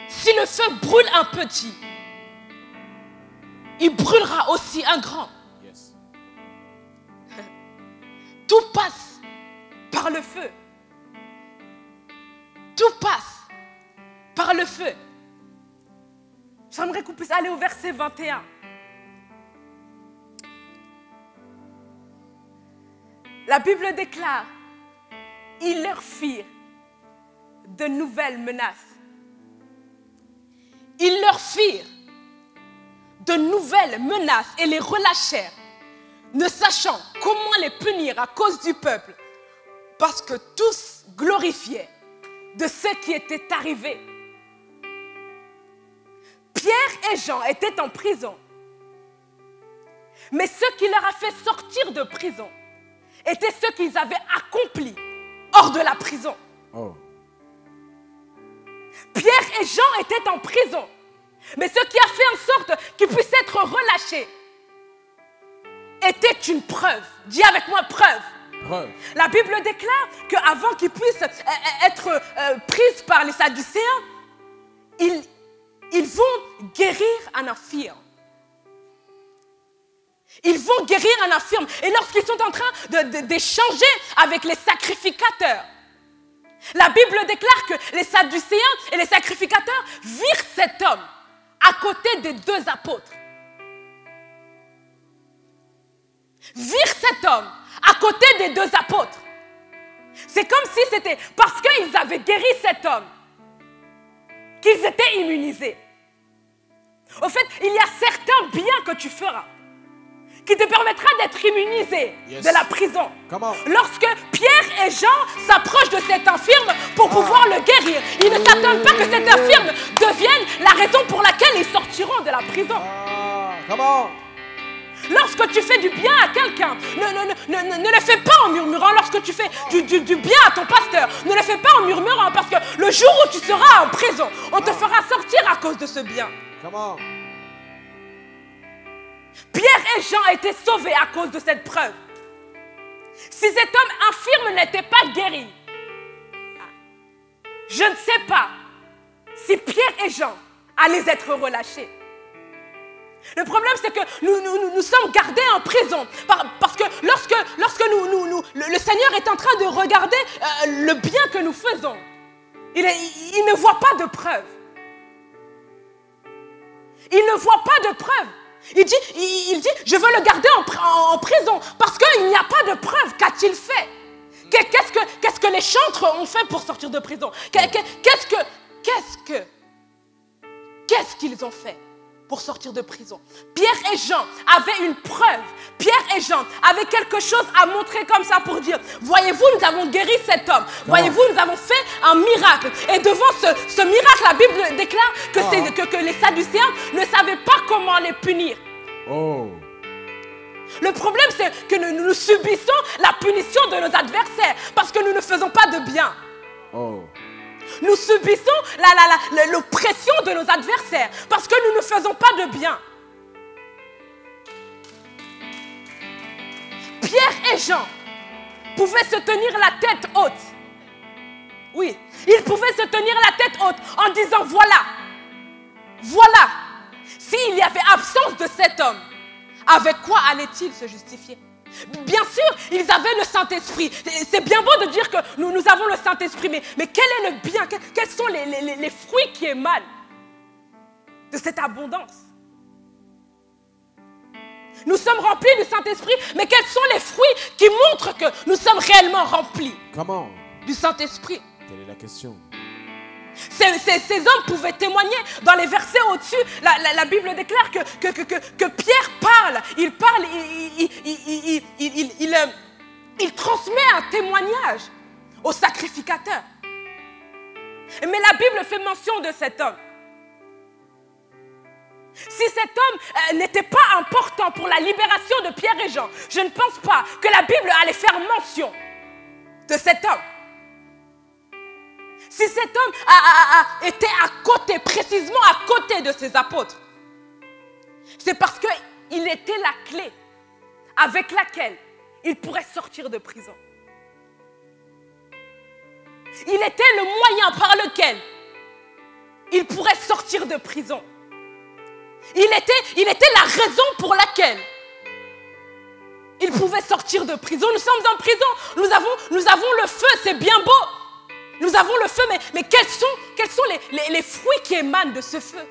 Si le feu brûle un petit, il brûlera aussi un grand. Yes. Tout passe par le feu. Tout passe par le feu. J'aimerais qu'on puisse aller au verset 21. La Bible déclare, ils leur firent de nouvelles menaces. Ils leur firent de nouvelles menaces et les relâchèrent, ne sachant comment les punir à cause du peuple, parce que tous glorifiaient de ce qui était arrivé. Pierre et Jean étaient en prison, mais ce qui leur a fait sortir de prison était ce qu'ils avaient accompli hors de la prison. Oh. Pierre et Jean étaient en prison, mais ce qui a fait en sorte qu'ils puissent être relâchés était une preuve. Dis avec moi, preuve. Preuve. La Bible déclare qu'avant qu'ils puissent être pris par les Sadducéens, ils vont guérir un infirme. Ils vont guérir un infirme. Et lorsqu'ils sont en train d'échanger avec les sacrificateurs, la Bible déclare que les Sadducéens et les sacrificateurs virent cet homme à côté des deux apôtres. Virent cet homme à côté des deux apôtres. C'est comme si c'était parce qu'ils avaient guéri cet homme qu'ils étaient immunisés. Au fait, il y a certains biens que tu feras qui te permettra d'être immunisé de la prison. Comment? Lorsque Pierre et Jean s'approchent de cet infirme pour pouvoir le guérir, ils ne s'attendent pas que cet infirme devienne la raison pour laquelle ils sortiront de la prison. Comment? Lorsque tu fais du bien à quelqu'un, ne le fais pas en murmurant. Lorsque tu fais du bien à ton pasteur, ne le fais pas en murmurant, parce que le jour où tu seras en prison, on te fera sortir à cause de ce bien. Comment? Pierre et Jean étaient sauvés à cause de cette preuve. Si cet homme infirme n'était pas guéri, je ne sais pas si Pierre et Jean allaient être relâchés. Le problème, c'est que nous sommes gardés en prison. Parce que lorsque le Seigneur est en train de regarder le bien que nous faisons, il ne voit pas de preuve. Il ne voit pas de preuve. Il dit, je veux le garder en prison parce qu'il n'y a pas de preuve. Qu'a-t-il fait? Qu'est-ce que les chantres ont fait pour sortir de prison? Qu'est-ce qu'ils ont fait pour sortir de prison? Pierre et Jean avaient une preuve. Pierre et Jean avaient quelque chose à montrer comme ça pour dire, voyez-vous, nous avons guéri cet homme. Voyez-vous, nous avons fait un miracle. Et devant ce miracle, la Bible déclare que les Sadducéens ne savaient pas comment les punir. Oh. Le problème, c'est que nous subissons la punition de nos adversaires parce que nous ne faisons pas de bien. Oh. Nous subissons l'oppression de nos adversaires parce que nous ne faisons pas de bien. Pierre et Jean pouvaient se tenir la tête haute. Oui, ils pouvaient se tenir la tête haute en disant voilà, s'il y avait absence de cet homme, avec quoi allait-il se justifier? Bien sûr, ils avaient le Saint-Esprit. C'est bien beau de dire que nous avons le Saint-Esprit, mais quel est le bien? Quels sont les fruits qui émanent de cette abondance? Nous sommes remplis du Saint-Esprit, mais quels sont les fruits qui montrent que nous sommes réellement remplis du Saint-Esprit? Quelle est la question? Ces hommes pouvaient témoigner. Dans les versets au-dessus, la Bible déclare que Pierre parle. Il parle, il transmet un témoignage au sacrificateur. Mais la Bible fait mention de cet homme. Si cet homme n'était pas important pour la libération de Pierre et Jean, je ne pense pas que la Bible allait faire mention de cet homme. Si cet homme était précisément à côté de ses apôtres, c'est parce qu'il était la clé avec laquelle il pourrait sortir de prison. Il était le moyen par lequel il pourrait sortir de prison. Il était la raison pour laquelle il pouvait sortir de prison. Nous sommes en prison, nous avons le feu, c'est bien beau. Nous avons le feu, mais quels sont les fruits qui émanent de ce feu?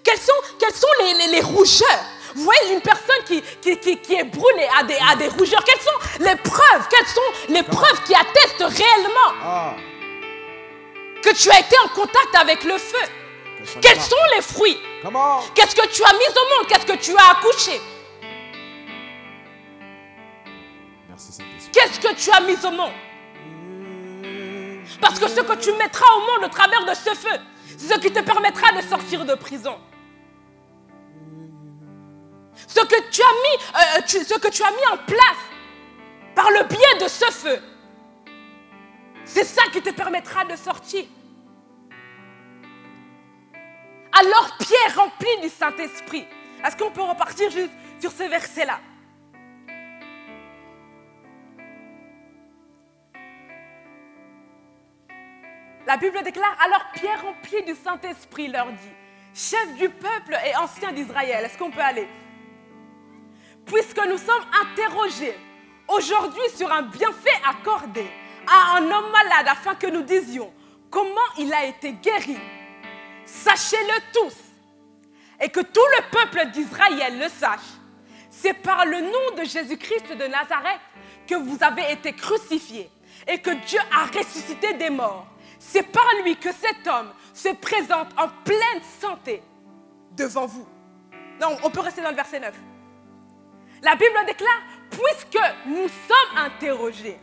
Quelles sont les rougeurs? Vous voyez une personne qui est brûlée à des rougeurs. Quelles sont les preuves? Quelles sont les preuves qui attestent réellement que tu as été en contact avec le feu? Quels sont les fruits? Qu'est-ce que tu as mis au monde? Qu'est-ce que tu as accouché? Merci Saint-Esprit. Qu'est-ce que tu as mis au monde? Parce que ce que tu mettras au monde au travers de ce feu, c'est ce qui te permettra de sortir de prison. Ce que tu as mis en place par le biais de ce feu, c'est ça qui te permettra de sortir. Alors Pierre, rempli du Saint-Esprit, est-ce qu'on peut repartir juste sur ce verset-là? La Bible déclare, alors Pierre, rempli du Saint-Esprit, leur dit, chef du peuple et ancien d'Israël, est-ce qu'on peut aller? Puisque nous sommes interrogés aujourd'hui sur un bienfait accordé à un homme malade afin que nous disions comment il a été guéri, sachez-le tous et que tout le peuple d'Israël le sache, c'est par le nom de Jésus-Christ de Nazareth que vous avez été crucifiés et que Dieu a ressuscité des morts. C'est par lui que cet homme se présente en pleine santé devant vous. Non, on peut rester dans le verset 9. La Bible déclare, puisque nous sommes interrogés.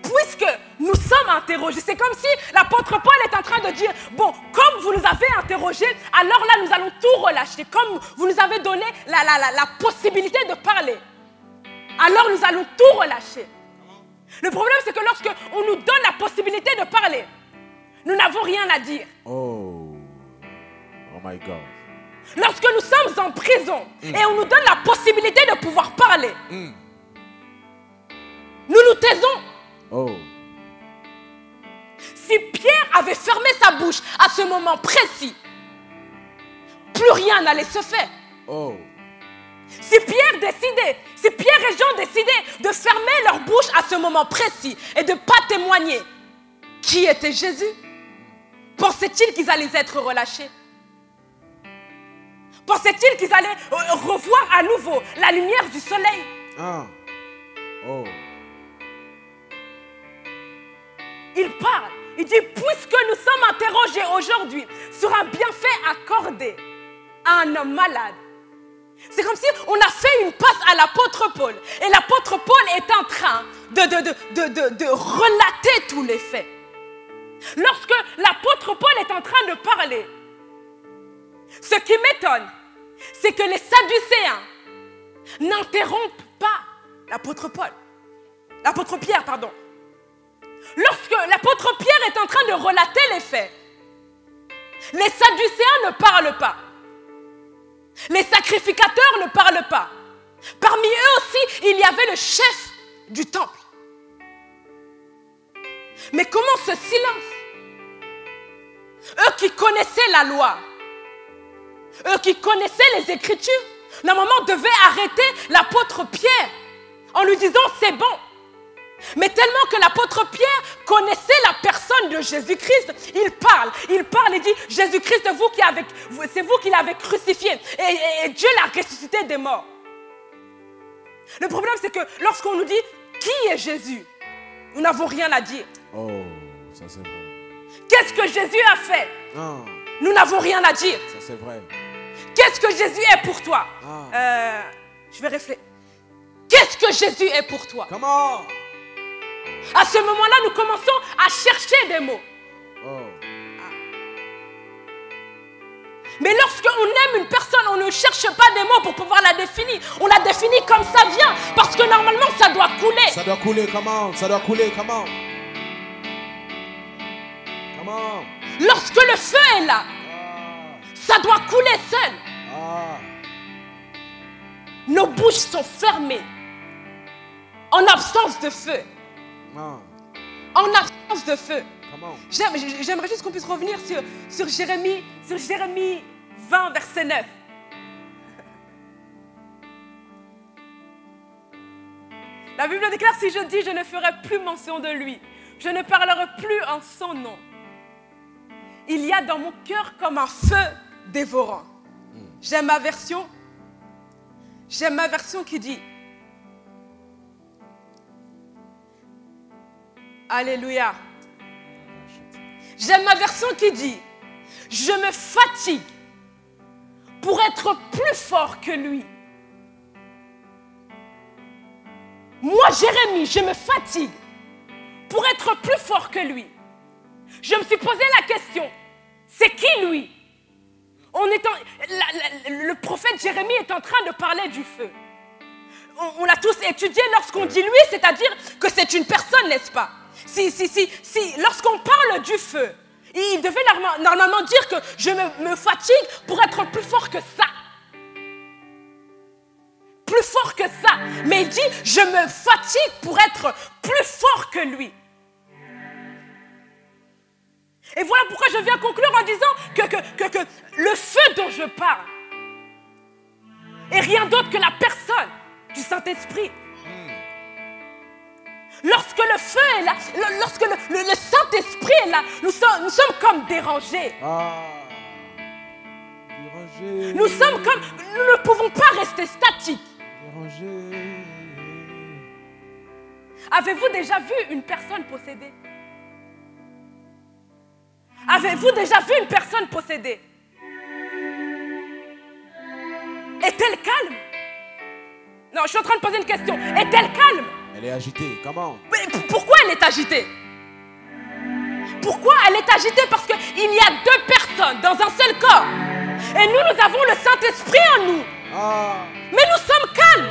Puisque nous sommes interrogés. C'est comme si l'apôtre Paul est en train de dire, bon, comme vous nous avez interrogés, alors là nous allons tout relâcher. Comme vous nous avez donné la possibilité de parler, alors nous allons tout relâcher. Le problème, c'est que lorsque on nous donne la possibilité de parler, nous n'avons rien à dire. Oh my God. Lorsque nous sommes en prison et on nous donne la possibilité de pouvoir parler, nous nous taisons. Oh. Si Pierre avait fermé sa bouche à ce moment précis, plus rien n'allait se faire. Oh. Si Pierre et Jean décidaient de fermer leur bouche à ce moment précis et de ne pas témoigner qui était Jésus, pensaient-ils qu'ils allaient être relâchés? Pensaient-ils qu'ils allaient revoir à nouveau la lumière du soleil? Oh. Il parle, il dit, puisque nous sommes interrogés aujourd'hui sur un bienfait accordé à un homme malade, c'est comme si on a fait une passe à l'apôtre Paul. Et l'apôtre Paul est en train de relater tous les faits. Lorsque l'apôtre Paul est en train de parler, ce qui m'étonne, c'est que les Sadducéens n'interrompent pas l'apôtre Pierre, pardon. Lorsque l'apôtre Pierre est en train de relater les faits, les Sadducéens ne parlent pas. Les sacrificateurs ne parlent pas. Parmi eux aussi, il y avait le chef du temple. Mais comment ce silence? Eux qui connaissaient la loi, eux qui connaissaient les Écritures, normalement devaient arrêter l'apôtre Pierre en lui disant c'est bon. Mais tellement que l'apôtre Pierre connaissait la personne de Jésus-Christ, il parle et dit Jésus-Christ, c'est vous qui l'avez crucifié et Dieu l'a ressuscité des morts. Le problème c'est que lorsqu'on nous dit qui est Jésus, nous n'avons rien à dire. Oh, ça c'est vrai. Qu'est-ce que Jésus a fait? Ah, Nous n'avons rien à dire. ça c'est vrai. Qu'est-ce que Jésus est pour toi? Je vais réfléchir. Qu'est-ce que Jésus est pour toi? Comment? À ce moment-là, nous commençons à chercher des mots. Oh, Mais lorsqu'on aime une personne, on ne cherche pas des mots pour pouvoir la définir. On la définit comme ça vient. Parce que normalement, ça doit couler. ça doit couler, comment? Ça doit couler, comment? Comment? Lorsque le feu est là, ça doit couler seul. Nos bouches sont fermées. En absence de feu. En absence de feu. Comment? J'aimerais juste qu'on puisse revenir sur Jérémie 20, verset 9. La Bible déclare, si je dis, je ne ferai plus mention de lui. Je ne parlerai plus en son nom. Il y a dans mon cœur comme un feu dévorant. J'aime ma version qui dit, Alléluia. J'aime ma version qui dit, je me fatigue pour être plus fort que lui. Moi, Jérémie, je me fatigue pour être plus fort que lui. Je me suis posé la question, c'est qui lui? Le prophète Jérémie est en train de parler du feu. On l'a tous étudié lorsqu'on dit lui, c'est-à-dire que c'est une personne, n'est-ce pas? Lorsqu'on parle du feu, il devait normalement dire que je me fatigue pour être plus fort que ça. Plus fort que ça. Mais il dit, je me fatigue pour être plus fort que lui. Et voilà pourquoi je viens conclure en disant que le feu dont je parle est rien d'autre que la personne du Saint-Esprit. Lorsque le feu est là, lorsque le Saint-Esprit est là, nous sommes comme dérangés. Dérangé. Nous ne pouvons pas rester statiques. Dérangé. Avez-vous déjà vu une personne possédée? Avez-vous déjà vu une personne possédée? Est-elle calme? Non, je suis en train de poser une question. Est-elle calme? Elle est agitée, comment? Mais pourquoi elle est agitée? Pourquoi elle est agitée? Parce qu'il y a deux personnes dans un seul corps. Et nous avons le Saint-Esprit en nous. Mais nous sommes calmes.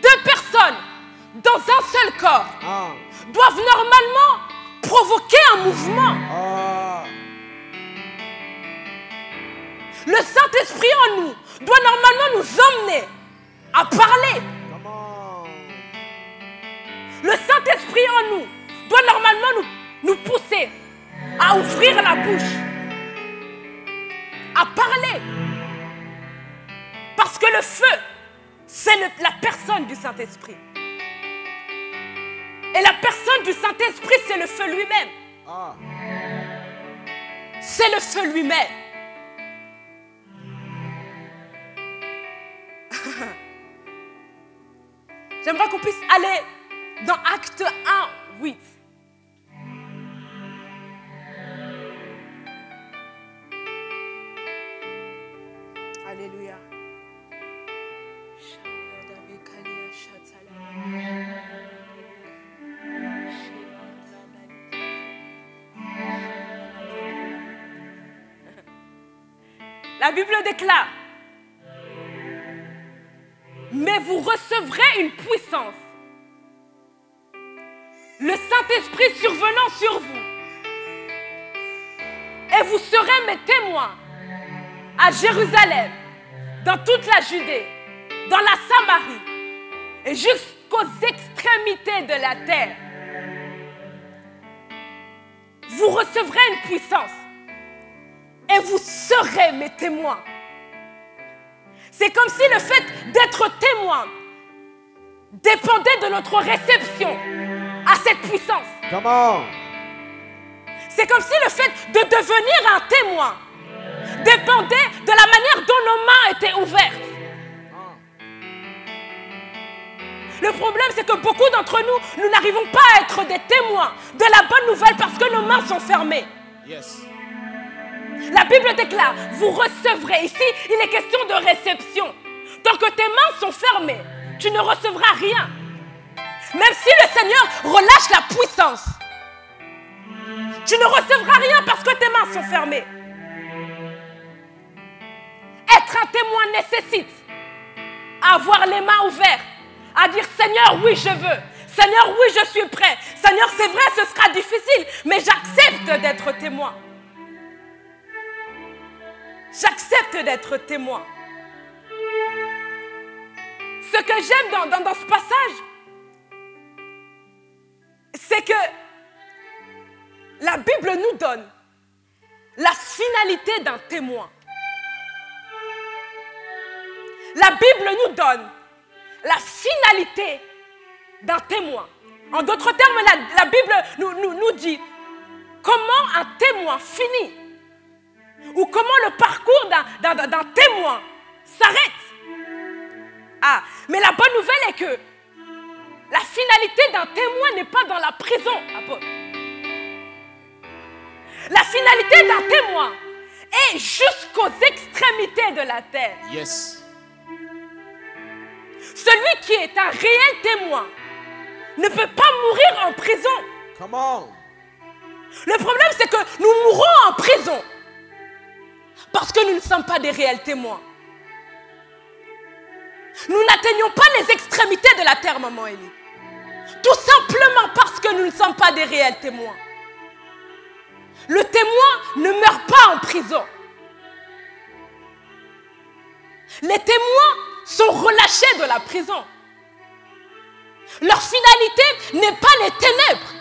Deux personnes dans un seul corps doivent normalement provoquer un mouvement. Le Saint-Esprit en nous doit normalement nous emmener à parler. Le Saint-Esprit en nous doit normalement nous pousser à ouvrir la bouche, à parler. Parce que le feu, c'est la personne du Saint-Esprit. Et la personne du Saint-Esprit, c'est le feu lui-même. C'est le feu lui-même. J'aimerais qu'on puisse aller dans Acte 1, 8. Alléluia. La Bible déclare, mais vous recevrez une puissance. Le Saint-Esprit survenant sur vous. Et vous serez mes témoins à Jérusalem, dans toute la Judée, dans la Samarie et jusqu'aux extrémités de la terre. Vous recevrez une puissance et vous serez mes témoins. C'est comme si le fait d'être témoin dépendait de notre réception à cette puissance. Come on. C'est comme si le fait de devenir un témoin dépendait de la manière dont nos mains étaient ouvertes. Le problème, c'est que beaucoup d'entre nous, nous n'arrivons pas à être des témoins de la bonne nouvelle parce que nos mains sont fermées. Yes. La Bible déclare, vous recevrez. Ici, il est question de réception. Tant que tes mains sont fermées, tu ne recevras rien. Même si le Seigneur relâche la puissance, tu ne recevras rien parce que tes mains sont fermées. Être un témoin nécessite avoir les mains ouvertes, à dire Seigneur, oui, je veux. Seigneur, oui, je suis prêt. Seigneur, c'est vrai, ce sera difficile, mais j'accepte d'être témoin. J'accepte d'être témoin. Ce que j'aime dans ce passage, c'est que la Bible nous donne la finalité d'un témoin. La Bible nous donne la finalité d'un témoin. En d'autres termes, la Bible nous dit comment un témoin finit ou comment le parcours d'un témoin s'arrête. Ah, mais la bonne nouvelle est que la finalité d'un témoin n'est pas dans la prison. La finalité d'un témoin est jusqu'aux extrémités de la terre. Yes. Celui qui est un réel témoin ne peut pas mourir en prison. Come on. Le problème, c'est que nous mourrons en prison parce que nous ne sommes pas des réels témoins. Nous n'atteignons pas les extrémités de la terre, maman Élie. Tout simplement parce que nous ne sommes pas des réels témoins. Le témoin ne meurt pas en prison. Les témoins sont relâchés de la prison. Leur finalité n'est pas les ténèbres.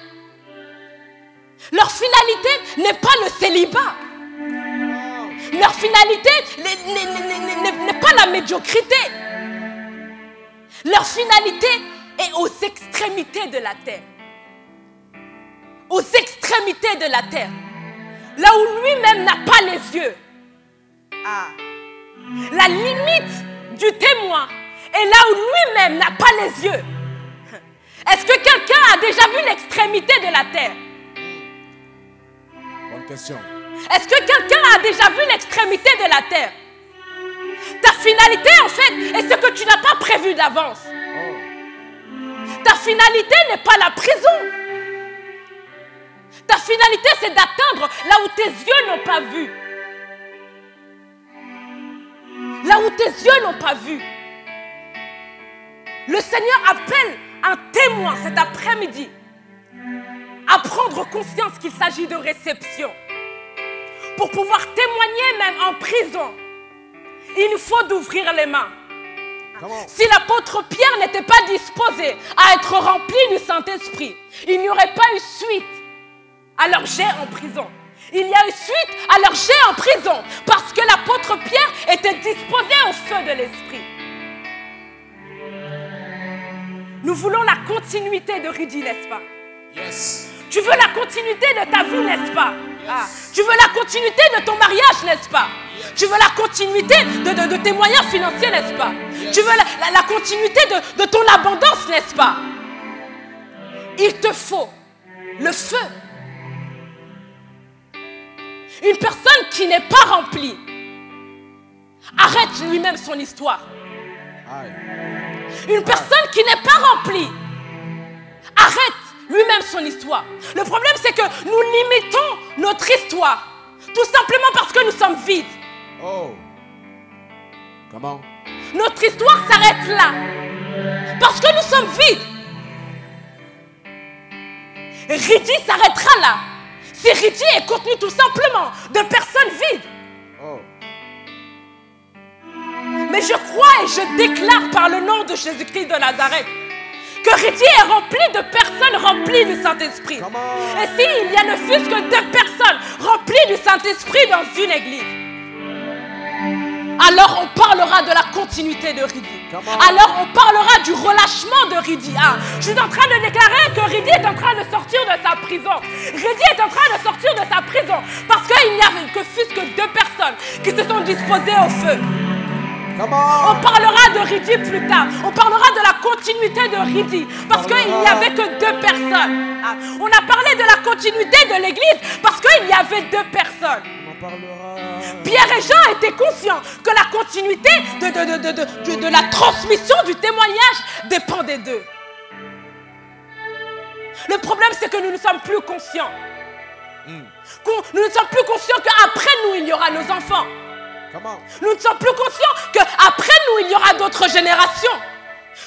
Leur finalité n'est pas le célibat. Leur finalité n'est pas la médiocrité. Leur finalité est aux extrémités de la terre. Aux extrémités de la terre. Là où lui-même n'a pas les yeux. Ah. La limite du témoin est là où lui-même n'a pas les yeux. Est-ce que quelqu'un a déjà vu l'extrémité de la terre? Bonne question. Est-ce que quelqu'un a déjà vu l'extrémité de la terre? Ta finalité, en fait, est ce que tu n'as pas prévu d'avance. Ta finalité n'est pas la prison. Ta finalité, c'est d'atteindre là où tes yeux n'ont pas vu. Là où tes yeux n'ont pas vu. Le Seigneur appelle un témoin cet après-midi à prendre conscience qu'il s'agit de réception. Pour pouvoir témoigner même en prison, il nous faut d'ouvrir les mains. Si l'apôtre Pierre n'était pas disposé à être rempli du Saint-Esprit, il n'y aurait pas eu suite à leur jet en prison. Il y a eu suite à leur jet en prison parce que l'apôtre Pierre était disposé au feu de l'Esprit. Nous voulons la continuité de Ridi, n'est-ce pas? Yes. Tu veux la continuité de ta vie, n'est-ce pas? Ah. Tu veux la continuité de ton mariage, n'est-ce pas? Tu veux la continuité de tes moyens financiers, n'est-ce pas? Tu veux la continuité de ton abondance, n'est-ce pas? Il te faut le feu. Une personne qui n'est pas remplie arrête lui-même son histoire. Une personne qui n'est pas remplie arrête lui-même son histoire. Le problème, c'est que nous limitons notre histoire tout simplement parce que nous sommes vides. Comment? Notre histoire s'arrête là. Parce que nous sommes vides. Ridi s'arrêtera là. Si Ridi est contenu tout simplement de personnes vides. Oh. Mais je crois et je déclare par le nom de Jésus-Christ de Nazareth que Ridi est rempli de personnes remplies du Saint-Esprit. Et s'il y a ne fût-ce que 2 personnes remplies du Saint-Esprit dans une église, alors on parlera de la continuité de Ridi. Alors on parlera du relâchement de Ridi. Ah, je suis en train de déclarer que Ridi est en train de sortir de sa prison. Ridi est en train de sortir de sa prison parce qu'il n'y avait que fût-ce que 2 personnes qui se sont disposées au feu. On parlera de Ridi plus tard. On parlera de la continuité de Ridi. Parce qu'il n'y avait que 2 personnes. Ah, on a parlé de la continuité de l'église parce qu'il y avait 2 personnes. Pierre et Jean étaient conscients que la continuité de la transmission du témoignage dépendait d'eux. Le problème, c'est que nous ne sommes plus conscients. Nous ne sommes plus conscients qu'après nous, il y aura nos enfants. Nous ne sommes plus conscients qu'après nous, il y aura d'autres générations.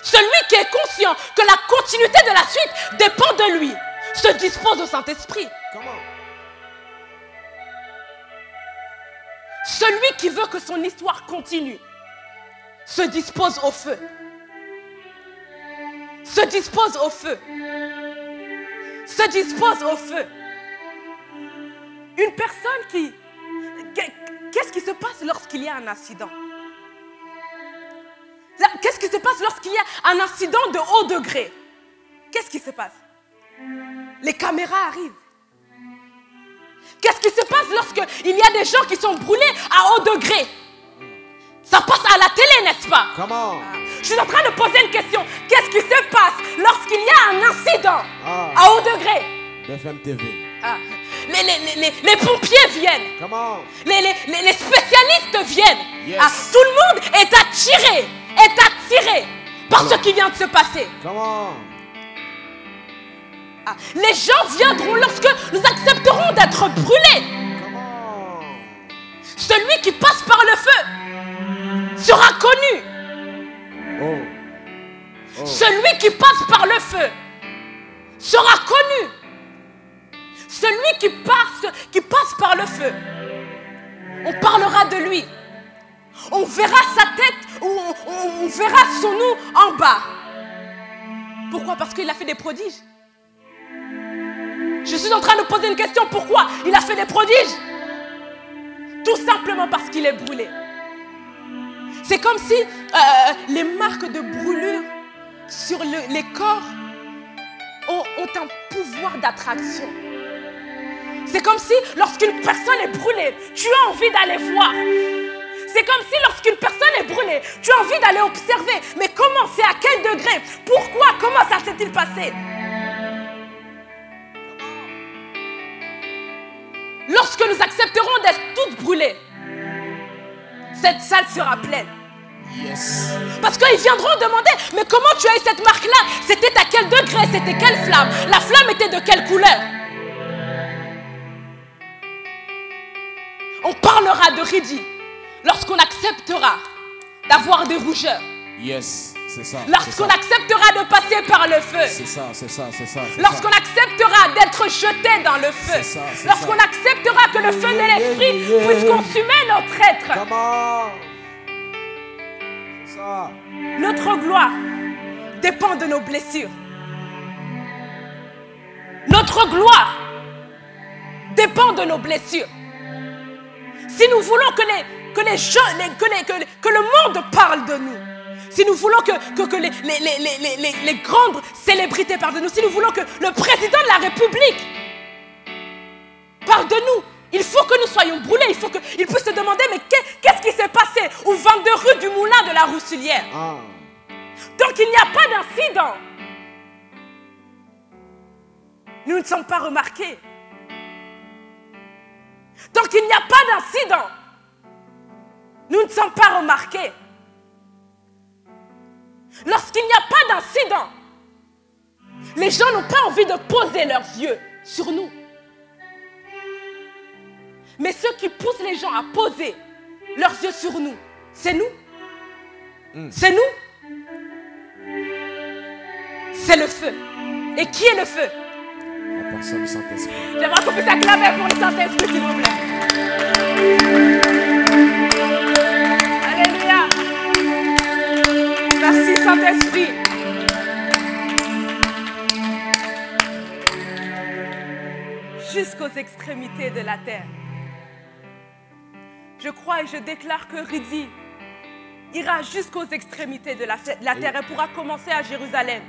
Celui qui est conscient que la continuité de la suite dépend de lui se dispose au Saint-Esprit. Celui qui veut que son histoire continue se dispose au feu. Se dispose au feu. Se dispose au feu. Une personne qui... Qu'est-ce qui se passe lorsqu'il y a un accident? Qu'est-ce qui se passe lorsqu'il y a un incident de haut degré? Qu'est-ce qui se passe? Les caméras arrivent. Qu'est-ce qui se passe lorsqu'il y a des gens qui sont brûlés à haut degré? Ça passe à la télé, n'est-ce pas? Je suis en train de poser une question. Qu'est-ce qui se passe lorsqu'il y a un incident à haut degré? BFM TV. Les pompiers viennent. Les spécialistes viennent. Yes. Tout le monde est attiré par ce qui vient de se passer. Les gens viendront lorsque nous accepterons d'être brûlés. Celui qui passe par le feu sera connu. Celui qui passe par le feu sera connu. Celui qui passe par le feu, on parlera de lui. On verra sa tête ou on verra son nom en bas. Pourquoi? Parce qu'il a fait des prodiges. Je suis en train de poser une question. Pourquoi il a fait des prodiges? Tout simplement parce qu'il est brûlé. C'est comme si les marques de brûlure sur les corps ont un pouvoir d'attraction. C'est comme si lorsqu'une personne est brûlée, tu as envie d'aller voir. C'est comme si lorsqu'une personne est brûlée, tu as envie d'aller observer. Mais comment? C'est à quel degré? Pourquoi? Comment ça s'est-il passé? Lorsque nous accepterons d'être toutes brûlées, cette salle sera pleine. Yes. Parce qu'ils viendront demander, mais comment tu as eu cette marque-là? C'était à quel degré? C'était quelle flamme? La flamme était de quelle couleur? On parlera de Ridi lorsqu'on acceptera d'avoir des rougeurs. Yes, c'est ça. Lorsqu'on acceptera de passer par le feu. C'est ça. Lorsqu'on acceptera d'être jeté dans le feu. Lorsqu'on acceptera que le feu de l'esprit puisse consumer notre être. Notre gloire dépend de nos blessures. Notre gloire dépend de nos blessures. Si nous voulons que les gens, que le monde parle de nous, si nous voulons que les grandes célébrités parlent de nous, si nous voulons que le président de la République parle de nous, il faut que nous soyons brûlés. Il faut qu'il puisse se demander, mais qu'est-ce qui s'est passé au 22 rue du Moulin de la Rousselière? Donc il n'y a pas d'incident. Nous ne sommes pas remarqués. Donc il n'y a pas d'incident. Nous ne sommes pas remarqués. Lorsqu'il n'y a pas d'incident, les gens n'ont pas envie de poser leurs yeux sur nous. Mais ceux qui poussent les gens à poser leurs yeux sur nous, c'est nous. C'est nous. C'est le feu. Et qui est le feu? La personne du Saint-Esprit. J'aimerais qu'on puisse acclamer pour le Saint-Esprit, s'il vous plaît. Alléluia. Merci, Saint-Esprit. Jusqu'aux extrémités de la terre. Je crois et je déclare que Ridi ira jusqu'aux extrémités de la terre. Elle pourra commencer à Jérusalem.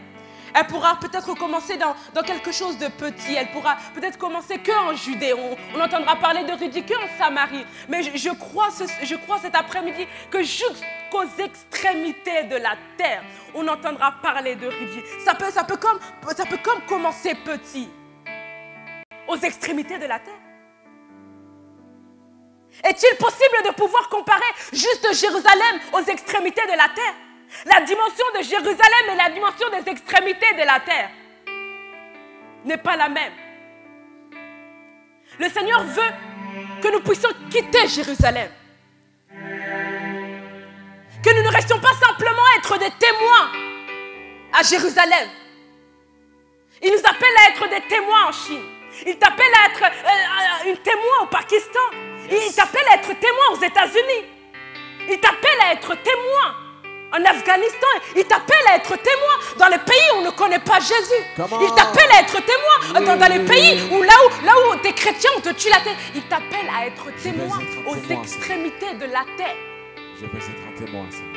Elle pourra peut-être commencer dans quelque chose de petit. Elle pourra peut-être commencer qu'en Judée. On entendra parler de Ridi qu'en Samarie. Mais je crois cet après-midi que jusqu'aux extrémités de la terre, on entendra parler de Ridi. Ça peut comme commencer petit. Aux extrémités de la terre. Est-il possible de pouvoir comparer juste Jérusalem aux extrémités de la terre? La dimension de Jérusalem et la dimension des extrémités de la terre n'est pas la même. Le Seigneur veut que nous puissions quitter Jérusalem. Que nous ne restions pas simplement être des témoins à Jérusalem. Il nous appelle à être des témoins en Chine. Il t'appelle à être un témoin au Pakistan. Il t'appelle à être témoin aux États-Unis. Il t'appelle à être témoin en Afghanistan. Il t'appelle à être témoin dans les pays où on ne connaît pas Jésus. Il t'appelle à être témoin dans les pays où là où tes chrétiens on te tue la tête. Il t'appelle à être témoin aux extrémités de la terre. Je veux être un témoin, Seigneur.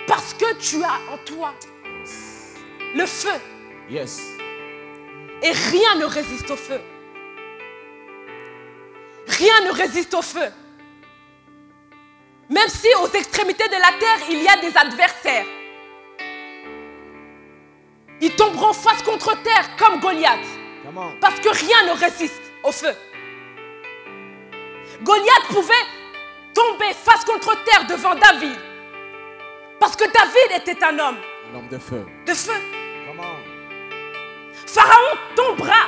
Parce que tu as en toi le feu. Yes. Et rien ne résiste au feu. Rien ne résiste au feu. Même si aux extrémités de la terre, il y a des adversaires. Ils tomberont face contre terre comme Goliath. Parce que rien ne résiste au feu. Goliath pouvait tomber face contre terre devant David. Parce que David était un homme. Un homme de feu. De feu. Pharaon tombera.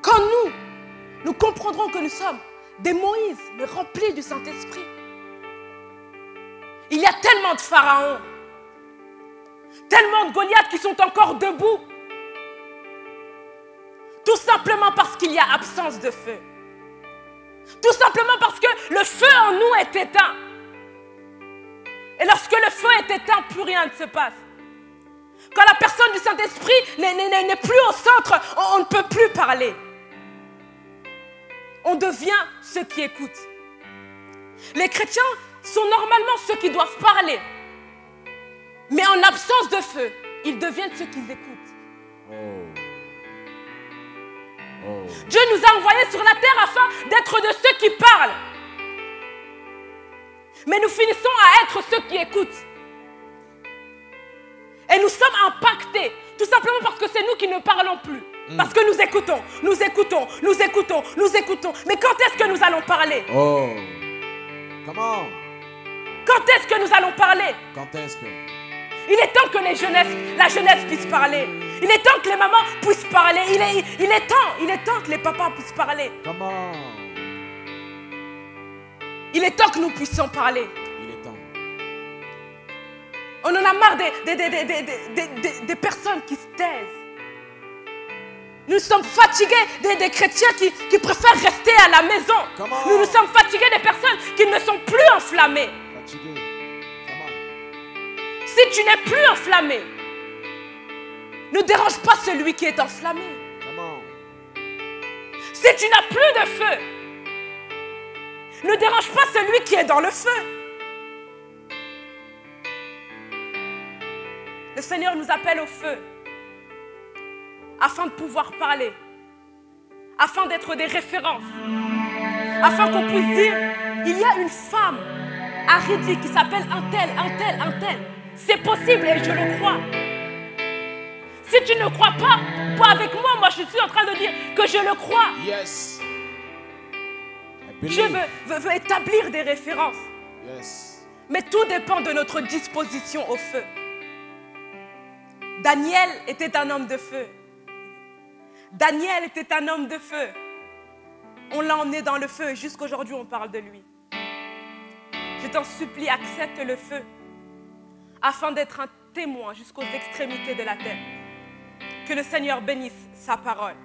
Quand nous comprendrons que nous sommes des Moïse, mais remplis du Saint-Esprit. Il y a tellement de pharaons, tellement de Goliaths qui sont encore debout. Tout simplement parce qu'il y a absence de feu. Tout simplement parce que le feu en nous est éteint. Et lorsque le feu est éteint, plus rien ne se passe. Quand la personne du Saint-Esprit n'est plus au centre, on ne peut plus parler. On devient ceux qui écoutent. Les chrétiens sont normalement ceux qui doivent parler. Mais en l'absence de feu, ils deviennent ceux qui écoutent. Dieu nous a envoyés sur la terre afin d'être de ceux qui parlent. Mais nous finissons à être ceux qui écoutent. Et nous sommes impactés, tout simplement parce que c'est nous qui ne parlons plus. Parce que nous écoutons, nous écoutons, nous écoutons, nous écoutons. Mais quand est-ce que nous allons parler? Comment? Quand est-ce que nous allons parler? Quand est-ce que? Il est temps que la jeunesse puisse parler. Il est temps que les mamans puissent parler. Il est temps que les papas puissent parler. Comment? Il est temps que nous puissions parler. Il est temps. On en a marre des personnes qui se taisent. Nous sommes fatigués des chrétiens qui préfèrent rester à la maison. Nous sommes fatigués des personnes qui ne sont plus enflammées. Si tu n'es plus enflammé, ne dérange pas celui qui est enflammé. Si tu n'as plus de feu, ne dérange pas celui qui est dans le feu. Le Seigneur nous appelle au feu afin de pouvoir parler, afin d'être des références, afin qu'on puisse dire, il y a une femme à Ridi qui s'appelle un tel. C'est possible et je le crois. Si tu ne crois pas avec moi je suis en train de dire que je le crois. Yes. Dieu veut établir des références. Yes. Mais tout dépend de notre disposition au feu. Daniel était un homme de feu. Daniel était un homme de feu. On l'a emmené dans le feu et jusqu'aujourd'hui on parle de lui. Je t'en supplie, accepte le feu afin d'être un témoin jusqu'aux extrémités de la terre. Que le Seigneur bénisse sa parole.